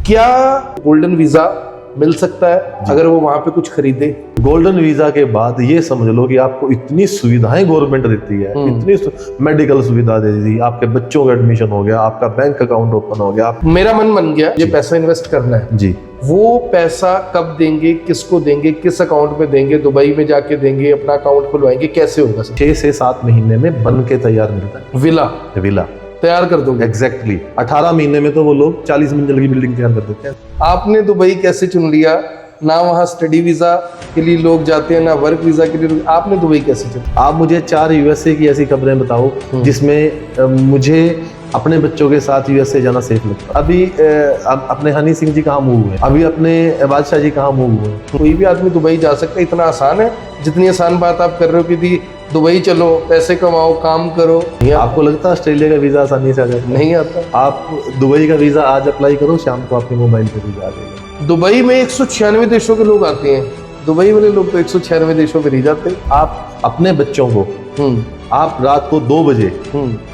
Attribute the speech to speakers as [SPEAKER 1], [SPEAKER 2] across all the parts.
[SPEAKER 1] क्या golden visa मिल सकता है अगर वो वहां पे कुछ खरीदे?
[SPEAKER 2] गोल्डन वीजा के बाद ये समझ लो कि आपको इतनी सुविधाएं गवर्नमेंट देती है, इतनी मेडिकल सुविधा दे दी, आपके बच्चों का एडमिशन हो गया, आपका बैंक अकाउंट ओपन हो गया।
[SPEAKER 1] मेरा मन बन गया ये पैसा इन्वेस्ट करना है
[SPEAKER 2] जी,
[SPEAKER 1] वो पैसा कब देंगे, किसको देंगे, किस अकाउंट में देंगे? दुबई में जाके देंगे, अपना अकाउंट खुलवाएंगे, कैसे होगा?
[SPEAKER 2] 6 से 7 महीने में बन के तैयार मिलता है
[SPEAKER 1] विला
[SPEAKER 2] तैयार
[SPEAKER 1] कर दोगे?
[SPEAKER 2] एग्जैक्टली 18 महीने में तो वो लोग 40 मंजिल की बिल्डिंग तैयार कर देते हैं।
[SPEAKER 1] आपने दुबई कैसे चुन लिया? ना वहाँ स्टडी वीजा के लिए लोग जाते हैं, ना वर्क वीजा के लिए। आपने दुबई कैसे चुना?
[SPEAKER 2] आप मुझे 4 यूएसए की ऐसी खबरें बताओ जिसमें मुझे अपने बच्चों के साथ यूएसए जाना सेफ लगता है। अभी अपने हनी सिंह जी कहाँ मूव हुए, अभी अपने बादशाह जी कहाँ मूव हुए।
[SPEAKER 1] कोई भी आदमी दुबई जा सकता है, इतना आसान है जितनी आसान बात आप कर रहे हो कि दुबई चलो, पैसे कमाओ, काम करो।
[SPEAKER 2] आपको लगता है ऑस्ट्रेलिया का वीजा आसानी से आ जाता?
[SPEAKER 1] नहीं आता।
[SPEAKER 2] आप दुबई का वीजा आज अप्लाई करो, शाम को आपके मोबाइल पे वीजा आ जाएगा।
[SPEAKER 1] दुबई में 196 देशों के लोग आते हैं, दुबई वाले लोग तो 196 देशों पे नहीं जाते।
[SPEAKER 2] आप अपने बच्चों को आप रात को 2 बजे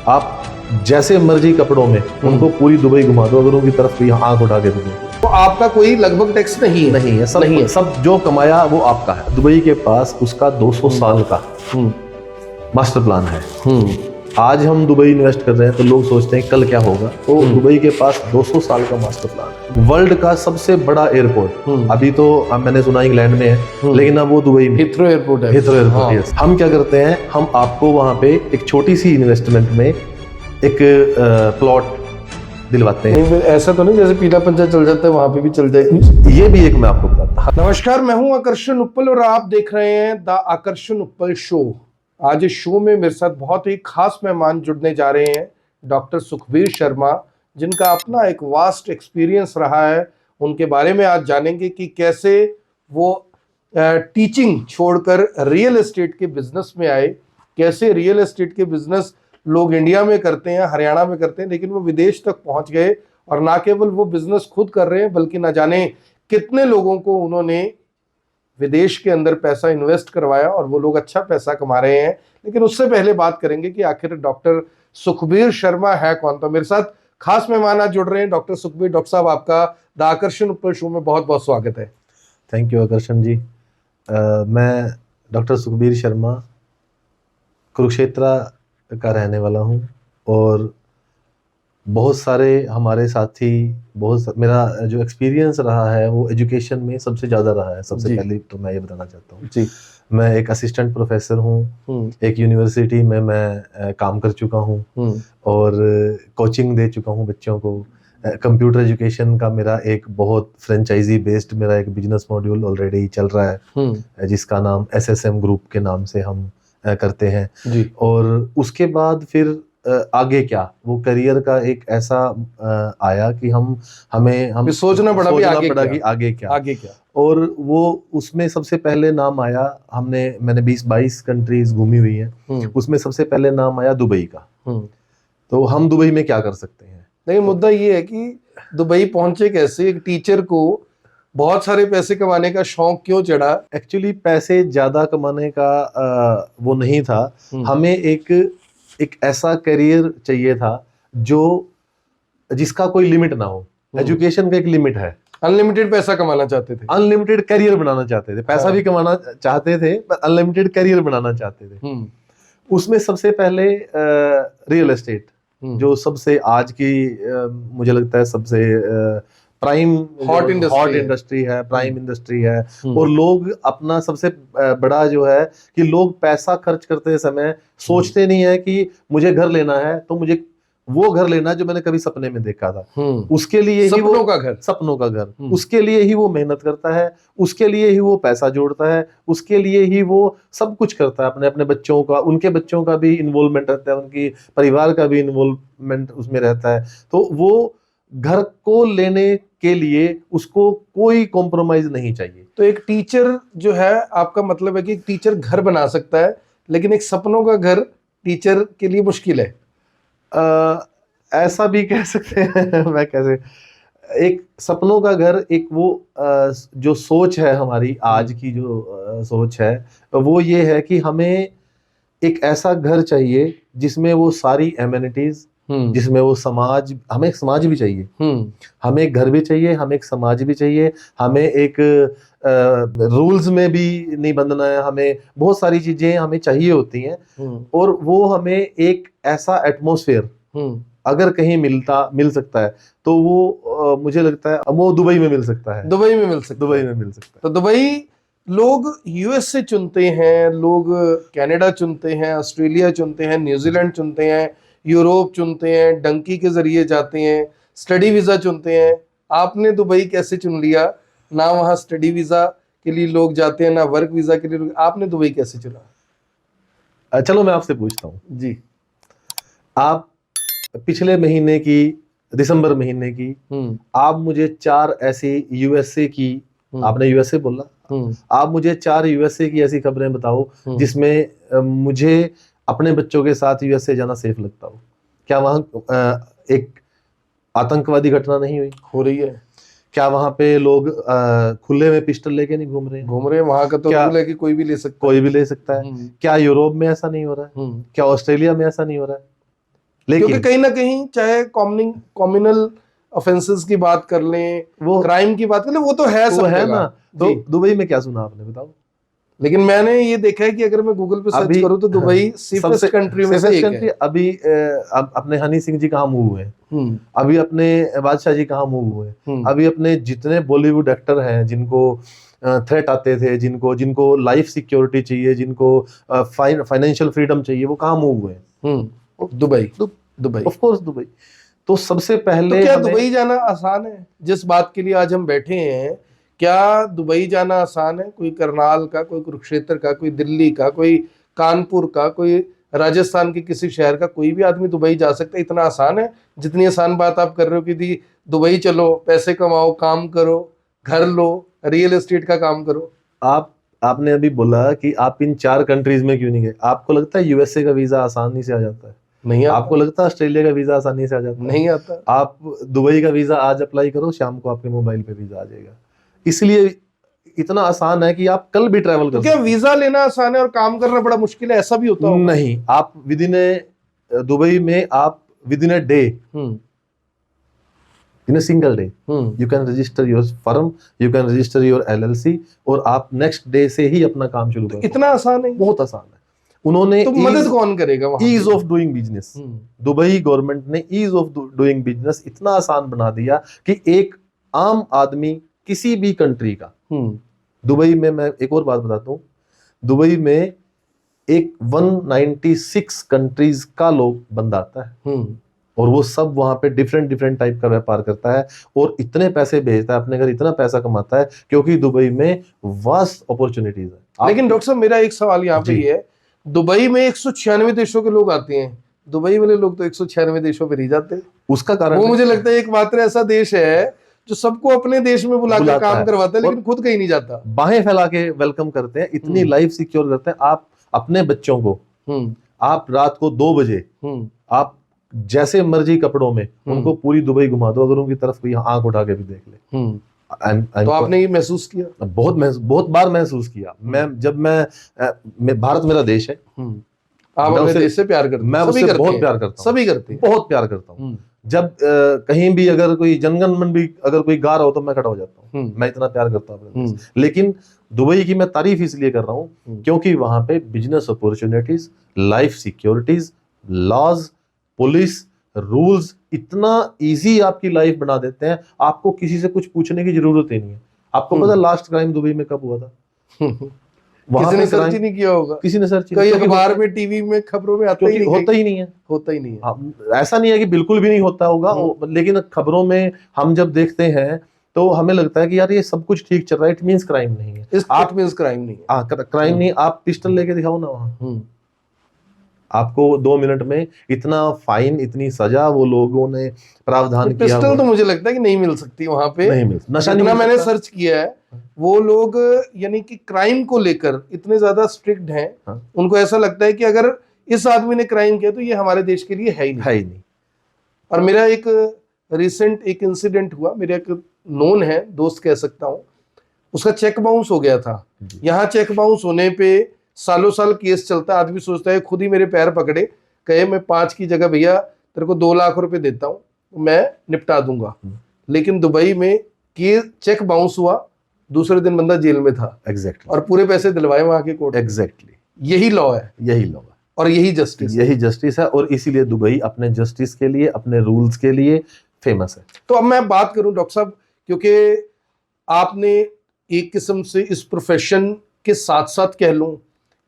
[SPEAKER 2] आप जैसे मर्जी कपड़ों में उनको पूरी दुबई घुमा दो, अगर उनकी तरफ भी आंख उठा के दो
[SPEAKER 1] तो आपका कोई लगभग टैक्स नहीं है।
[SPEAKER 2] सब जो कमाया वो आपका है। दुबई के पास उसका 200 साल का मास्टर प्लान है। आज हम दुबई इन्वेस्ट कर रहे हैं तो लोग सोचते हैं कल क्या होगा, तो दुबई के पास 200 साल का मास्टर प्लान है। वर्ल्ड का सबसे बड़ा एयरपोर्ट अभी तो मैंने सुना इंग्लैंड में है, लेकिन अब वो दुबई में
[SPEAKER 1] हिथ्रो एयरपोर्ट है।
[SPEAKER 2] Heathrow airport, yes. हम क्या करते हैं, हम आपको वहां पे एक छोटी सी इन्वेस्टमेंट में एक प्लॉट दिलवाते हैं।
[SPEAKER 1] नहीं, ऐसा तो नहीं जैसे पीला पंचा चल जाता है वहां पे भी चल जाए।
[SPEAKER 2] ये भी एक मैं आपको बताता हूं।
[SPEAKER 1] नमस्कार, मैं हूं आकर्षण उपल और आप देख रहे हैं द आकर्षण उपल शो। आज इस शो में मेरे साथ बहुत ही खास मेहमान जुड़ने जा रहे हैं, डॉक्टर सुखबीर शर्मा, जिनका अपना एक वास्ट एक्सपीरियंस रहा है। उनके बारे में आज जानेंगे कि कैसे वो टीचिंग छोड़कर रियल एस्टेट के बिजनेस में आए, कैसे रियल एस्टेट के बिजनेस लोग इंडिया में करते हैं, हरियाणा में करते हैं, लेकिन वो विदेश तक पहुंच गए और ना केवल वो बिजनेस खुद कर रहे हैं बल्कि ना जाने कितने लोगों को उन्होंने विदेश के अंदर पैसा इन्वेस्ट करवाया और वो लोग अच्छा पैसा कमा रहे हैं। लेकिन उससे पहले बात करेंगे कि आखिर डॉक्टर सुखबीर शर्मा है कौन। तो मेरे साथ खास मेहमान आज जुड़ रहे हैं डॉक्टर सुखबीर। डॉक्टर साहब, आपका द आकर्षण उपल शो में बहुत बहुत स्वागत है।
[SPEAKER 2] थैंक यू आकर्षण जी। मैं डॉक्टर सुखबीर शर्मा कुरुक्षेत्र का रहने वाला हूँ और बहुत सारे हमारे साथी, मेरा जो एक्सपीरियंस रहा है वो एजुकेशन में सबसे ज़्यादा रहा है। सबसे पहले तो मैं ये बताना चाहता हूँ जी, मैं एक असिस्टेंट प्रोफेसर हूँ, एक यूनिवर्सिटी में मैं काम कर चुका हूँ और कोचिंग दे चुका हूँ बच्चों को। कंप्यूटर एजुकेशन का मेरा एक बहुत फ्रेंचाइजी बेस्ड मेरा एक बिजनेस मॉड्यूल ऑलरेडी चल रहा है जिसका नाम SSM ग्रुप के नाम से हम करते हैं जी। और उसके बाद फिर आगे क्या, वो करियर का एक ऐसा आया कि हमें
[SPEAKER 1] सोचना पड़ा
[SPEAKER 2] कि आगे क्या। और वो उसमें सबसे पहले नाम आया, मैंने 20-22 कंट्रीज घूमी हुई है, उसमें सबसे पहले नाम आया दुबई का। तो हम दुबई में क्या कर सकते हैं।
[SPEAKER 1] लेकिन मुद्दा ये है कि दुबई पहुंचे कैसे? एक टीचर को बहुत सारे पैसे कमाने का शौक क्यों चढ़ा?
[SPEAKER 2] एक्चुअली पैसे ज्यादा कमाने का वो नहीं था, हमें एक ऐसा करियर चाहिए था जिसका कोई लिमिट ना हो। एजुकेशन का एक लिमिट है,
[SPEAKER 1] अनलिमिटेड पैसा कमाना चाहते थे,
[SPEAKER 2] अनलिमिटेड करियर बनाना चाहते थे। पैसा भी कमाना चाहते थे पर अनलिमिटेड करियर बनाना चाहते थे। उसमें सबसे पहले रियल एस्टेट, जो सबसे आज की मुझे लगता है सबसे प्राइम हॉट इंडस्ट्री है, प्राइम इंडस्ट्री है। और लोग अपना सबसे बड़ा जो है कि लोग पैसा खर्च करते समय सोचते नहीं है कि मुझे घर लेना है तो मुझे वो घर लेना जो मैंने कभी सपने में देखा था। उसके लिए सपनों का घर उसके लिए ही वो मेहनत करता है, उसके लिए ही वो पैसा जोड़ता है, उसके लिए ही वो सब कुछ करता है। अपने बच्चों का, उनके बच्चों का भी इन्वॉल्वमेंट रहता है, उनकी परिवार का भी इन्वॉल्वमेंट उसमें रहता है। तो वो घर को लेने के लिए उसको कोई कॉम्प्रोमाइज नहीं चाहिए।
[SPEAKER 1] तो एक टीचर जो है, आपका मतलब है कि एक टीचर घर बना सकता है, लेकिन एक सपनों का घर टीचर के लिए मुश्किल है।
[SPEAKER 2] ऐसा भी कह सकते हैं। मैं कैसे, एक सपनों का घर, एक वो जो सोच है हमारी आज की जो सोच है वो ये है कि हमें एक ऐसा घर चाहिए जिसमें वो सारी एमिनिटीज जिसमें वो समाज, हमें एक समाज भी चाहिए, हमें एक घर भी चाहिए, हमें एक समाज भी चाहिए, हमें एक रूल्स में भी नहीं बंधना है, हमें बहुत सारी चीजें हमें चाहिए होती हैं। और वो हमें एक ऐसा एटमॉस्फेयर अगर कहीं मिल सकता है तो वो मुझे लगता है वो दुबई में मिल सकता है।
[SPEAKER 1] दुबई में मिल सकता है। तो दुबई लोग यूएस से चुनते हैं, लोग कनाडा चुनते हैं, ऑस्ट्रेलिया चुनते हैं, न्यूजीलैंड चुनते हैं, यूरोप चुनते हैं, डंकी के जरिए जाते हैं, स्टडी वीजा चुनते हैं। आपने दुबई कैसे चुन लिया? ना वहाँ स्टडी वीजा के लिए लोग जाते हैं, ना वर्क वीजा के लिए लोग, आपने दुबई कैसे चुना?
[SPEAKER 2] चलो मैं आपसे पूछता हूँ
[SPEAKER 1] जी।
[SPEAKER 2] आप पिछले महीने की, दिसंबर महीने की, आप मुझे 4 ऐसी यूएसए की, आपने यूएसए बोला, आप मुझे 4 यूएसए की ऐसी खबरें बताओ जिसमें मुझे अपने बच्चों के साथ यूएसए जाना सेफ लगता हो। क्या वहां एक आतंकवादी घटना नहीं हुई?
[SPEAKER 1] हो रही है।
[SPEAKER 2] क्या वहां पे लोग खुले में पिस्टल लेके नहीं घूम रहे हैं?
[SPEAKER 1] वहां का तो रूल है कि कोई भी ले सकता है।
[SPEAKER 2] क्या यूरोप में ऐसा नहीं हो रहा है? क्या ऑस्ट्रेलिया में ऐसा नहीं हो रहा है?
[SPEAKER 1] लेकिन क्योंकि कहीं ना कहीं चाहे कॉम्युनल ऑफेंसेस की बात कर लें, वो क्राइम की बात कर लें, वो तो है, सब है ना। तो
[SPEAKER 2] दुबई में क्या सुना आपने, बताओ?
[SPEAKER 1] लेकिन मैंने ये देखा है कि अगर मैं गूगल पे सर्च करूं तो दुबई सेफेस्ट कंट्री में से एक है।
[SPEAKER 2] अभी अपने हनी सिंह जी कहाँ मूव हुए, अभी अपने बादशाह जी कहाँ मूव हुए, अभी अपने जितने बॉलीवुड एक्टर हैं जिनको थ्रेट आते थे, जिनको लाइफ सिक्योरिटी चाहिए, जिनको फाइनेंशियल फ्रीडम चाहिए, वो कहाँ मूव हुए? Dubai of course Dubai. तो सबसे पहले
[SPEAKER 1] तो क्या दुबई जाना आसान है? जिस बात के लिए आज हम बैठे हैं, क्या दुबई जाना आसान है? कोई करनाल का, कोई कुरुक्षेत्र का, कोई दिल्ली का, कोई कानपुर का, कोई राजस्थान के किसी शहर का, कोई भी आदमी दुबई जा सकता है? इतना आसान है जितनी आसान बात आप कर रहे हो कि दुबई चलो, पैसे कमाओ, काम करो, घर लो, रियल एस्टेट का काम करो।
[SPEAKER 2] आपने अभी बोला कि आप इन 4 कंट्रीज में क्यों नहीं गए? आपको लगता है यूएसए का वीजा आसानी से आ जाता है?
[SPEAKER 1] नहीं आता।
[SPEAKER 2] आपको लगता है ऑस्ट्रेलिया का वीजा आसानी से आ जाता है?
[SPEAKER 1] नहीं आता।
[SPEAKER 2] आप दुबई का वीजा आज अप्लाई करो, शाम को आपके मोबाइल पे वीजा आ जाएगा। इसलिए इतना आसान है कि आप कल भी ट्रैवल कर सकते हैं।
[SPEAKER 1] क्या वीजा लेना आसान है और काम करना बड़ा मुश्किल है, ऐसा भी होता है?
[SPEAKER 2] नहीं, आप दुबई में आप with in a day, in a single day you can register your firm, you can register your LLC, और आप नेक्स्ट डे से ही अपना काम शुरू कर।
[SPEAKER 1] इतना आसान है?
[SPEAKER 2] बहुत आसान है। उन्होंने
[SPEAKER 1] तो मदद कौन करेगा वहां?
[SPEAKER 2] Ease of doing business, Dubai government ने ईज ऑफ डूइंग बिजनेस इतना आसान बना दिया कि एक आम आदमी किसी भी कंट्री का, दुबई में, मैं एक और बात बताता हूँ, दुबई में एक 196 कंट्रीज का लोग बंदा आता है, और वो सब वहां पे डिफरेंट टाइप का व्यापार करता है और इतने पैसे भेजता है अपने घर, इतना पैसा कमाता है, क्योंकि दुबई में वास्ट अपॉर्चुनिटीज है।
[SPEAKER 1] लेकिन डॉक्टर साहब, मेरा एक सवाल यहाँ पे ये है, दुबई में 196 देशों के लोग आते हैं, दुबई वाले लोग तो 196 देशों पे नहीं जाते।
[SPEAKER 2] उसका कारण
[SPEAKER 1] वो मुझे लगता है एकमात्र ऐसा देश है जो सबको अपने देश में बुलाकर काम करवाता है, लेकिन खुद कहीं नहीं जाता।
[SPEAKER 2] बाहें फैला के वेलकम करते हैं, इतनी लाइफ सिक्योर करते हैं। आप अपने बच्चों को आप रात को 2 बजे आप जैसे मर्जी कपड़ों में उनको पूरी दुबई घुमा दो, अगर उनकी तरफ कोई आंख उठा के भी देख ले।
[SPEAKER 1] तो आपने ये महसूस किया?
[SPEAKER 2] बहुत बार महसूस किया। मैं भारत मेरा देश है,
[SPEAKER 1] आप अपने देश से प्यार करते हैं?
[SPEAKER 2] मैं उससे बहुत प्यार करता हूँ,
[SPEAKER 1] सभी करते हैं,
[SPEAKER 2] बहुत प्यार करता हूँ। जब कहीं भी अगर कोई जनगण मन भी अगर कोई गा रहा हो तो मैं खड़ा हो जाता हूँ, मैं इतना प्यार करता हूँ। लेकिन दुबई की मैं तारीफ इसलिए कर रहा हूँ क्योंकि वहां पे business opportunities, life securities, laws, police, rules इतना इजी आपकी लाइफ बना देते हैं, आपको किसी से कुछ पूछने की जरूरत ही नहीं है। आपको पता लास्ट क्राइम दुबई में कब हुआ था?
[SPEAKER 1] किसी ने सर्च नहीं किया होगा,
[SPEAKER 2] किसी ने सर्च
[SPEAKER 1] कई अखबार में, टीवी में, खबरों में आता ही नहीं,
[SPEAKER 2] होता ही नहीं है। ऐसा नहीं है कि बिल्कुल भी नहीं होता होगा, लेकिन खबरों में हम जब देखते हैं तो हमें लगता है कि यार ये सब कुछ ठीक चल रहा है, इट मींस क्राइम नहीं है।
[SPEAKER 1] इट मींस क्राइम नहीं है।
[SPEAKER 2] क्राइम नहीं। आप पिस्टल लेके दिखाओ ना वहां, आपको 2 मिनट में इतना फाइन, इतनी सजा वो लोगों ने प्रावधान किया।
[SPEAKER 1] पिस्टल तो मुझे लगता है कि नहीं मिल सकती वहां पे,
[SPEAKER 2] नहीं मिल, नशा
[SPEAKER 1] नहीं। मैंने सर्च किया है, वो लोग यानी कि क्राइम को लेकर इतने ज्यादा स्ट्रिक्ट हैं। उनको ऐसा लगता है कि अगर इस आदमी ने क्राइम किया तो ये हमारे देश के लिए है ही नहीं। और मेरा एक रिसेंट एक इंसिडेंट हुआ, मेरा एक नोन है, दोस्त कह सकता हूँ, उसका चेक बाउंस हो गया था। यहाँ चेक बाउंस होने पे सालों साल केस चलता है। आदमी सोचता है खुद ही मेरे पैर पकड़े, कहे मैं 5 की जगह भैया तेरे को 2 लाख रुपए देता हूँ, मैं निपटा दूंगा। लेकिन दुबई में कि चेक बाउंस हुआ, दूसरे दिन बंदा जेल में था।
[SPEAKER 2] एग्जैक्टली।
[SPEAKER 1] और पूरे पैसे दिलवाए वहां के कोर्ट।
[SPEAKER 2] एग्जैक्टली।
[SPEAKER 1] यही लॉ है,
[SPEAKER 2] यही लॉ है
[SPEAKER 1] और यही जस्टिस,
[SPEAKER 2] यही जस्टिस है। और इसीलिए दुबई अपने जस्टिस के लिए, अपने रूल्स के लिए फेमस है।
[SPEAKER 1] तो अब मैं बात करूं डॉक्टर साहब, क्योंकि आपने एक किस्म से इस प्रोफेशन के साथ साथ कह लूं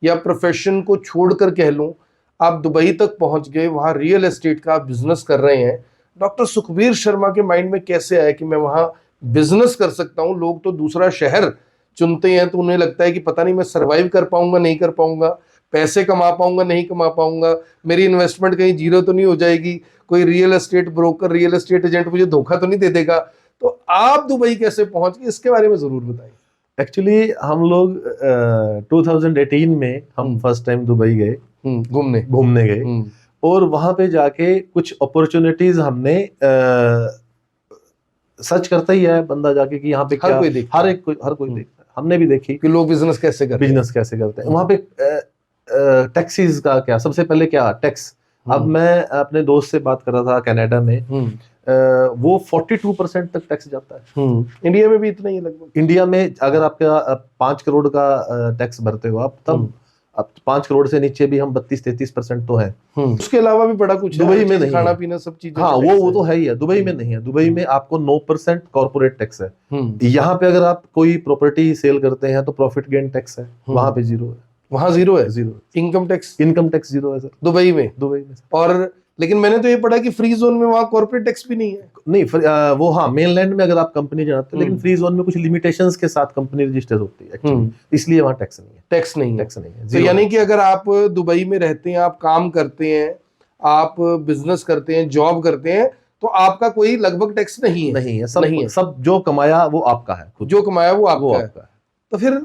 [SPEAKER 1] या प्रोफेशन को छोड़कर कह लूं, आप दुबई तक पहुंच गए, वहां रियल एस्टेट का बिजनेस कर रहे हैं। डॉक्टर सुखबीर शर्मा के माइंड में कैसे आया कि मैं वहां बिजनेस कर सकता हूं? लोग तो दूसरा शहर चुनते हैं तो उन्हें लगता है कि पता नहीं मैं सरवाइव कर पाऊंगा, नहीं कर पाऊंगा, पैसे कमा पाऊंगा, नहीं कमा पाऊंगा, मेरी इन्वेस्टमेंट कहीं जीरो तो नहीं हो जाएगी, कोई real estate broker, real estate agent मुझे धोखा तो नहीं दे देगा। तो आप दुबई कैसे पहुंच गए, इसके बारे में जरूर बताइए।
[SPEAKER 2] एक्चुअली हम लोग 2018 में हम फर्स्ट टाइम दुबई गए, घूमने गए। और वहां पे जाके कुछ अपॉर्चुनिटीज हमने सर्च करता ही है बंदा जाके कि यहाँ पे क्या, हर कोई देखता है। हमने भी देखी कि लोग बिजनेस कैसे करते हैं। वहां पे टैक्सीज का क्या, सबसे पहले क्या टैक्स। अब मैं अपने दोस्त से बात कर रहा था कनाडा में, वो 42% तक टैक्स जाता है।
[SPEAKER 1] इंडिया में भी इतना ही लगभग।
[SPEAKER 2] इंडिया में अगर आपका 5 करोड़ का टैक्स भरते हो आप, तब अब 5 करोड़ से नीचे भी हम 32-33% तो है।
[SPEAKER 1] उसके अलावा भी बड़ा कुछ
[SPEAKER 2] दुबई में नहीं,
[SPEAKER 1] खाना पीना सब चीजें।
[SPEAKER 2] हाँ, वो तो है ही है। दुबई में नहीं है। दुबई में आपको 9% कॉर्पोरेट टैक्स है। यहाँ पे अगर आप कोई प्रॉपर्टी सेल करते हैं तो प्रॉफिट गेन टैक्स है, वहां पे जीरो है।
[SPEAKER 1] वहां जीरो है?
[SPEAKER 2] जीरो।
[SPEAKER 1] इनकम टैक्स
[SPEAKER 2] जीरो है सर,
[SPEAKER 1] दुबई में।
[SPEAKER 2] और
[SPEAKER 1] लेकिन मैंने तो ये पढ़ा कि फ्री जोन में वहां कॉर्पोरेट टैक्स भी नहीं है।
[SPEAKER 2] नहीं, वो हाँ, मेनलैंड में अगर आप कंपनी चलाते हैं, लेकिन फ्री जोन में कुछ लिमिटेशंस के साथ कंपनी रजिस्टर होती है एक्चुअली, इसलिए वहां टैक्स नहीं है।
[SPEAKER 1] तो यानी कि अगर आप दुबई में रहते हैं, आप काम करते हैं, आप बिजनेस करते हैं, जॉब करते हैं, तो आपका कोई लगभग टैक्स नहीं है।
[SPEAKER 2] सब जो कमाया वो आपका है,
[SPEAKER 1] जो कमाया वो आपका है। तो फिर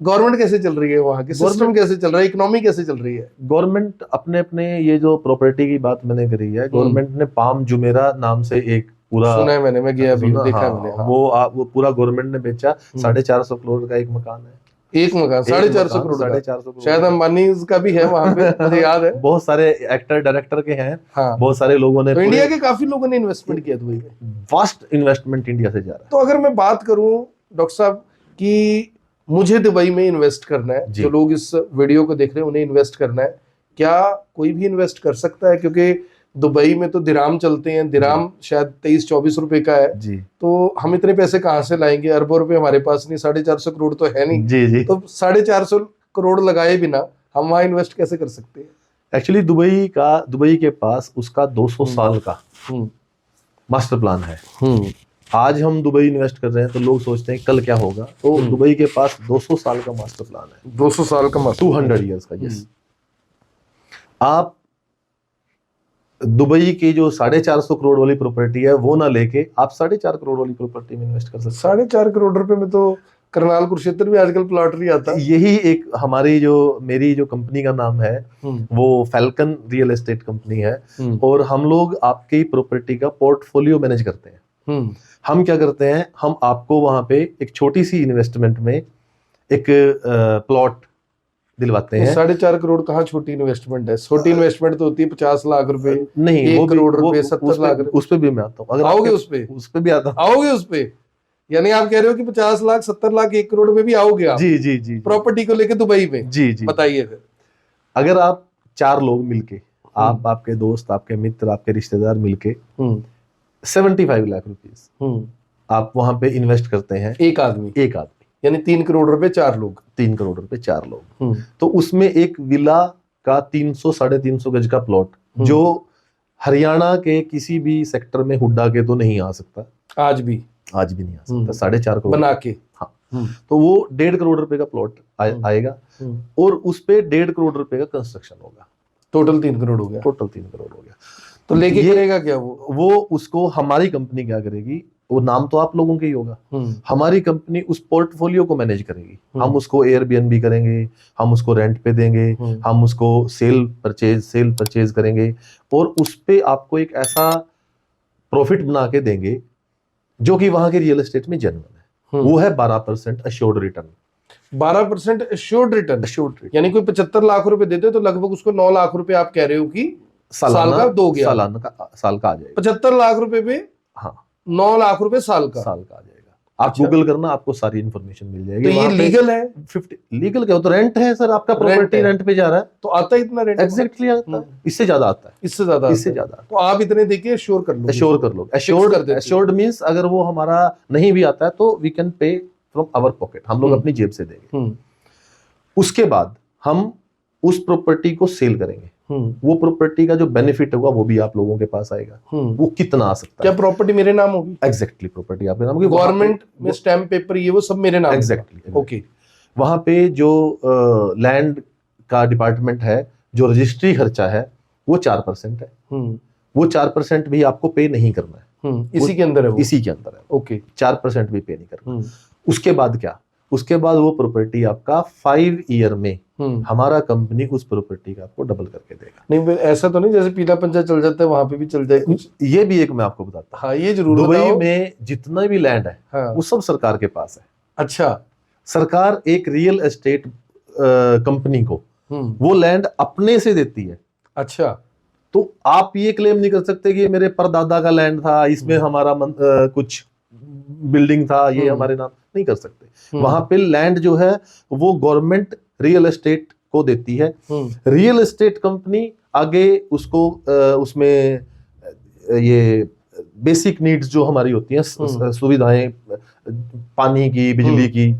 [SPEAKER 1] गवर्नमेंट कैसे चल रही है, वहां की सिस्टम कैसे चल रहा है, इकोनॉमी कैसे चल रही है?
[SPEAKER 2] गवर्नमेंट अपने ये जो प्रॉपर्टी की बात मैंने करी है, गवर्नमेंट ने पाम जुमेरा नाम से एक पूरा,
[SPEAKER 1] सुना है मैंने, मैं गया भी देखा
[SPEAKER 2] हाँ,
[SPEAKER 1] मैंने। हाँ।
[SPEAKER 2] वो पूरा गवर्नमेंट ने बेचा। 450 करोड़ का एक मकान है।
[SPEAKER 1] एक मकान 450 करोड़?
[SPEAKER 2] 450 करोड़।
[SPEAKER 1] शायद अंबानी का भी है वहां पे, मुझे याद है।
[SPEAKER 2] बहुत सारे एक्टर डायरेक्टर के हैं।
[SPEAKER 1] हाँ।
[SPEAKER 2] बहुत सारे लोगों ने,
[SPEAKER 1] तो इंडिया के काफी लोगों ने इन्वेस्टमेंट किया दुबई में।
[SPEAKER 2] वास्ट इन्वेस्टमेंट इंडिया से जा रहा है।
[SPEAKER 1] तो अगर मैं बात करूं डॉक्टर साहब कि मुझे दुबई में इन्वेस्ट करना है, जो लोग इस वीडियो को देख रहे हैं उन्हें इन्वेस्ट करना है, क्या कोई भी इन्वेस्ट कर सकता है? क्योंकि दुबई में तो दिराम चलते हैं, दिराम शायद 23-24 रुपए का है जी। तो हम इतने पैसे कहाँ से लाएंगे? अरबों रुपए हमारे पास नहीं, 450 करोड़ तो है नहीं जी। तो 450 करोड़ लगाए बिना हम वहां इन्वेस्ट कैसे कर सकते हैं?
[SPEAKER 2] एक्चुअली दुबई के पास उसका 200 साल का मास्टर प्लान है। आज हम दुबई इन्वेस्ट कर रहे हैं तो लोग सोचते हैं कल क्या होगा, तो दुबई के पास 200 साल का मास्टर प्लान है।
[SPEAKER 1] 200 साल का मास्टर,
[SPEAKER 2] 200 ईयर्स का। यस। आप दुबई की जो 450 करोड़ वाली प्रॉपर्टी है वो ना लेके आप 4.5 करोड़ वाली प्रॉपर्टी में इन्वेस्ट कर सकते हैं।
[SPEAKER 1] 4.5 करोड़ रुपए में तो करनाल कुरुक्षेत्र में आजकल प्लॉट नहीं आता।
[SPEAKER 2] यही एक मेरी जो कंपनी का नाम है वो फैल्कन रियल एस्टेट कंपनी है, और हम लोग आपकी प्रॉपर्टी का पोर्टफोलियो मैनेज करते हैं। हम क्या करते हैं, हम आपको वहां पे एक छोटी सी इन्वेस्टमेंट में एक प्लॉट दिलवाते हैं।
[SPEAKER 1] 4.5 करोड़ कहाँ छोटी इन्वेस्टमेंट है? छोटी इन्वेस्टमेंट तो होती है 50 लाख रुपए,
[SPEAKER 2] नहीं
[SPEAKER 1] 1 करोड़ रुपए, 70 लाख रुपए।
[SPEAKER 2] उस पे भी मैं आता हूँ। अगर
[SPEAKER 1] आओगे उस पे भी आता हूँ। आओगे उस पे, यानी आप कह रहे हो कि 50 लाख, 70 लाख, 1 करोड़ में भी आओगे आप? जी प्रॉपर्टी को लेके दुबई में। जी बताइए फिर।
[SPEAKER 2] अगर आप 4 लोग मिलके, आप, आपके दोस्त, आपके मित्र, आपके रिश्तेदार मिलके 75 लाख रुपीस आप वहां पे इन्वेस्ट करते हैं, एक आदमी,
[SPEAKER 1] यानी 3 करोड़ रुपए 4 लोग।
[SPEAKER 2] 3 करोड़ रुपए 4 लोग। तो उसमें एक विला का 300-350 गज का प्लॉट, जो हरियाणा के किसी भी सेक्टर में हुड्डा के तो नहीं आ सकता, आज भी नहीं आ सकता, 4.5 करोड़
[SPEAKER 1] बना के।
[SPEAKER 2] हाँ। तो वो 1.5 करोड़ रुपए का प्लॉट आएगा, और उस पे 1.5 करोड़ रुपए का कंस्ट्रक्शन होगा।
[SPEAKER 1] टोटल 3 करोड़ हो गया। तो लेके करेगा क्या
[SPEAKER 2] वो उसको हमारी कंपनी क्या करेगी, वो नाम तो आप लोगों के ही होगा, हमारी कंपनी उस पोर्टफोलियो को मैनेज करेगी। हम उसको एयरबीएनबी करेंगे, हम उसको रेंट पे देंगे, हम उसको सेल परचेज करेंगे, और उस पे आपको एक ऐसा प्रॉफिट बना के देंगे जो कि वहां के रियल एस्टेट में जेन्युइन है। वो है 12% अश्योर्ड रिटर्न।
[SPEAKER 1] 12% अश्योर्ड रिटर्न, यानी कोई 75 लाख रुपए देते तो लगभग उसको 9 लाख रुपए आप कह रहे हो कि साल का 2 गया,
[SPEAKER 2] साल का आ जाएगा।
[SPEAKER 1] 75 लाख रुपए पे
[SPEAKER 2] हाँ
[SPEAKER 1] 9 लाख रुपए साल का
[SPEAKER 2] आ जाएगा। आप
[SPEAKER 1] अच्छा।
[SPEAKER 2] गूगल करना, आपको सारी इन्फॉर्मेशन मिल जाएगी।
[SPEAKER 1] तो ये लीगल है?
[SPEAKER 2] 50 लीगल क्या, तो रेंट है सर, आपका प्रॉपर्टी रेंट पे जा रहा है,
[SPEAKER 1] तो आता है इतना रेंट?
[SPEAKER 2] एग्जैक्टली आता है, इससे ज्यादा आता है,
[SPEAKER 1] इससे ज्यादा। तो आप इतने देखिए एश्योर कर लो,
[SPEAKER 2] एश्योर्ड मींस अगर वो हमारा नहीं भी आता है तो we can pay from our pocket, हम लोग अपनी जेब से देंगे। उसके बाद हम उस प्रॉपर्टी को सेल करेंगे, वो प्रॉपर्टी का जो बेनिफिट होगा वो भी आप लोगों के पास आएगा। वो कितना आ सकता है?
[SPEAKER 1] क्या प्रॉपर्टी मेरे नाम होगी?
[SPEAKER 2] एग्जैक्टली, प्रॉपर्टी आपके नाम होगी,
[SPEAKER 1] गवर्नमेंट में स्टैम्प पेपर ये वो सब मेरे नाम?
[SPEAKER 2] एग्जैक्टली।
[SPEAKER 1] ओके।
[SPEAKER 2] वहां पे जो लैंड का डिपार्टमेंट है, जो रजिस्ट्री खर्चा है वो 4% है। वो 4% भी आपको पे नहीं करना है,
[SPEAKER 1] इसी के अंदर है,
[SPEAKER 2] इसी के अंदर है।
[SPEAKER 1] ओके,
[SPEAKER 2] 4% भी पे नहीं करना। उसके बाद क्या? उसके बाद वो प्रॉपर्टी आपका 5 ईयर में हमारा कंपनी उस प्रॉपर्टी का आपको डबल करके देगा।
[SPEAKER 1] नहीं ऐसा तो नहीं जैसे पीला पंजा चल जाता है वहां पे भी चल जाए कुछ?
[SPEAKER 2] ये भी एक मैं आपको बताता हूँ।
[SPEAKER 1] हाँ ये जरूर
[SPEAKER 2] दुबई
[SPEAKER 1] बताओ।
[SPEAKER 2] में जितना भी लैंड है
[SPEAKER 1] हाँ।
[SPEAKER 2] वो सब सरकार के पास है।
[SPEAKER 1] अच्छा।
[SPEAKER 2] सरकार एक रियल एस्टेट कंपनी को वो लैंड अपने से देती है।
[SPEAKER 1] अच्छा।
[SPEAKER 2] तो आप ये क्लेम नहीं कर सकते कि ये मेरे परदादा का लैंड था, इसमें हमारा कुछ बिल्डिंग था, ये हमारे नाम नहीं कर सकते। वहां पे लैंड जो है वो गवर्नमेंट रियल एस्टेट को देती है। रियल एस्टेट कंपनी आगे उसको उसमें ये बेसिक नीड्स जो हमारी होती हैं, सुविधाएं, पानी की, बिजली की,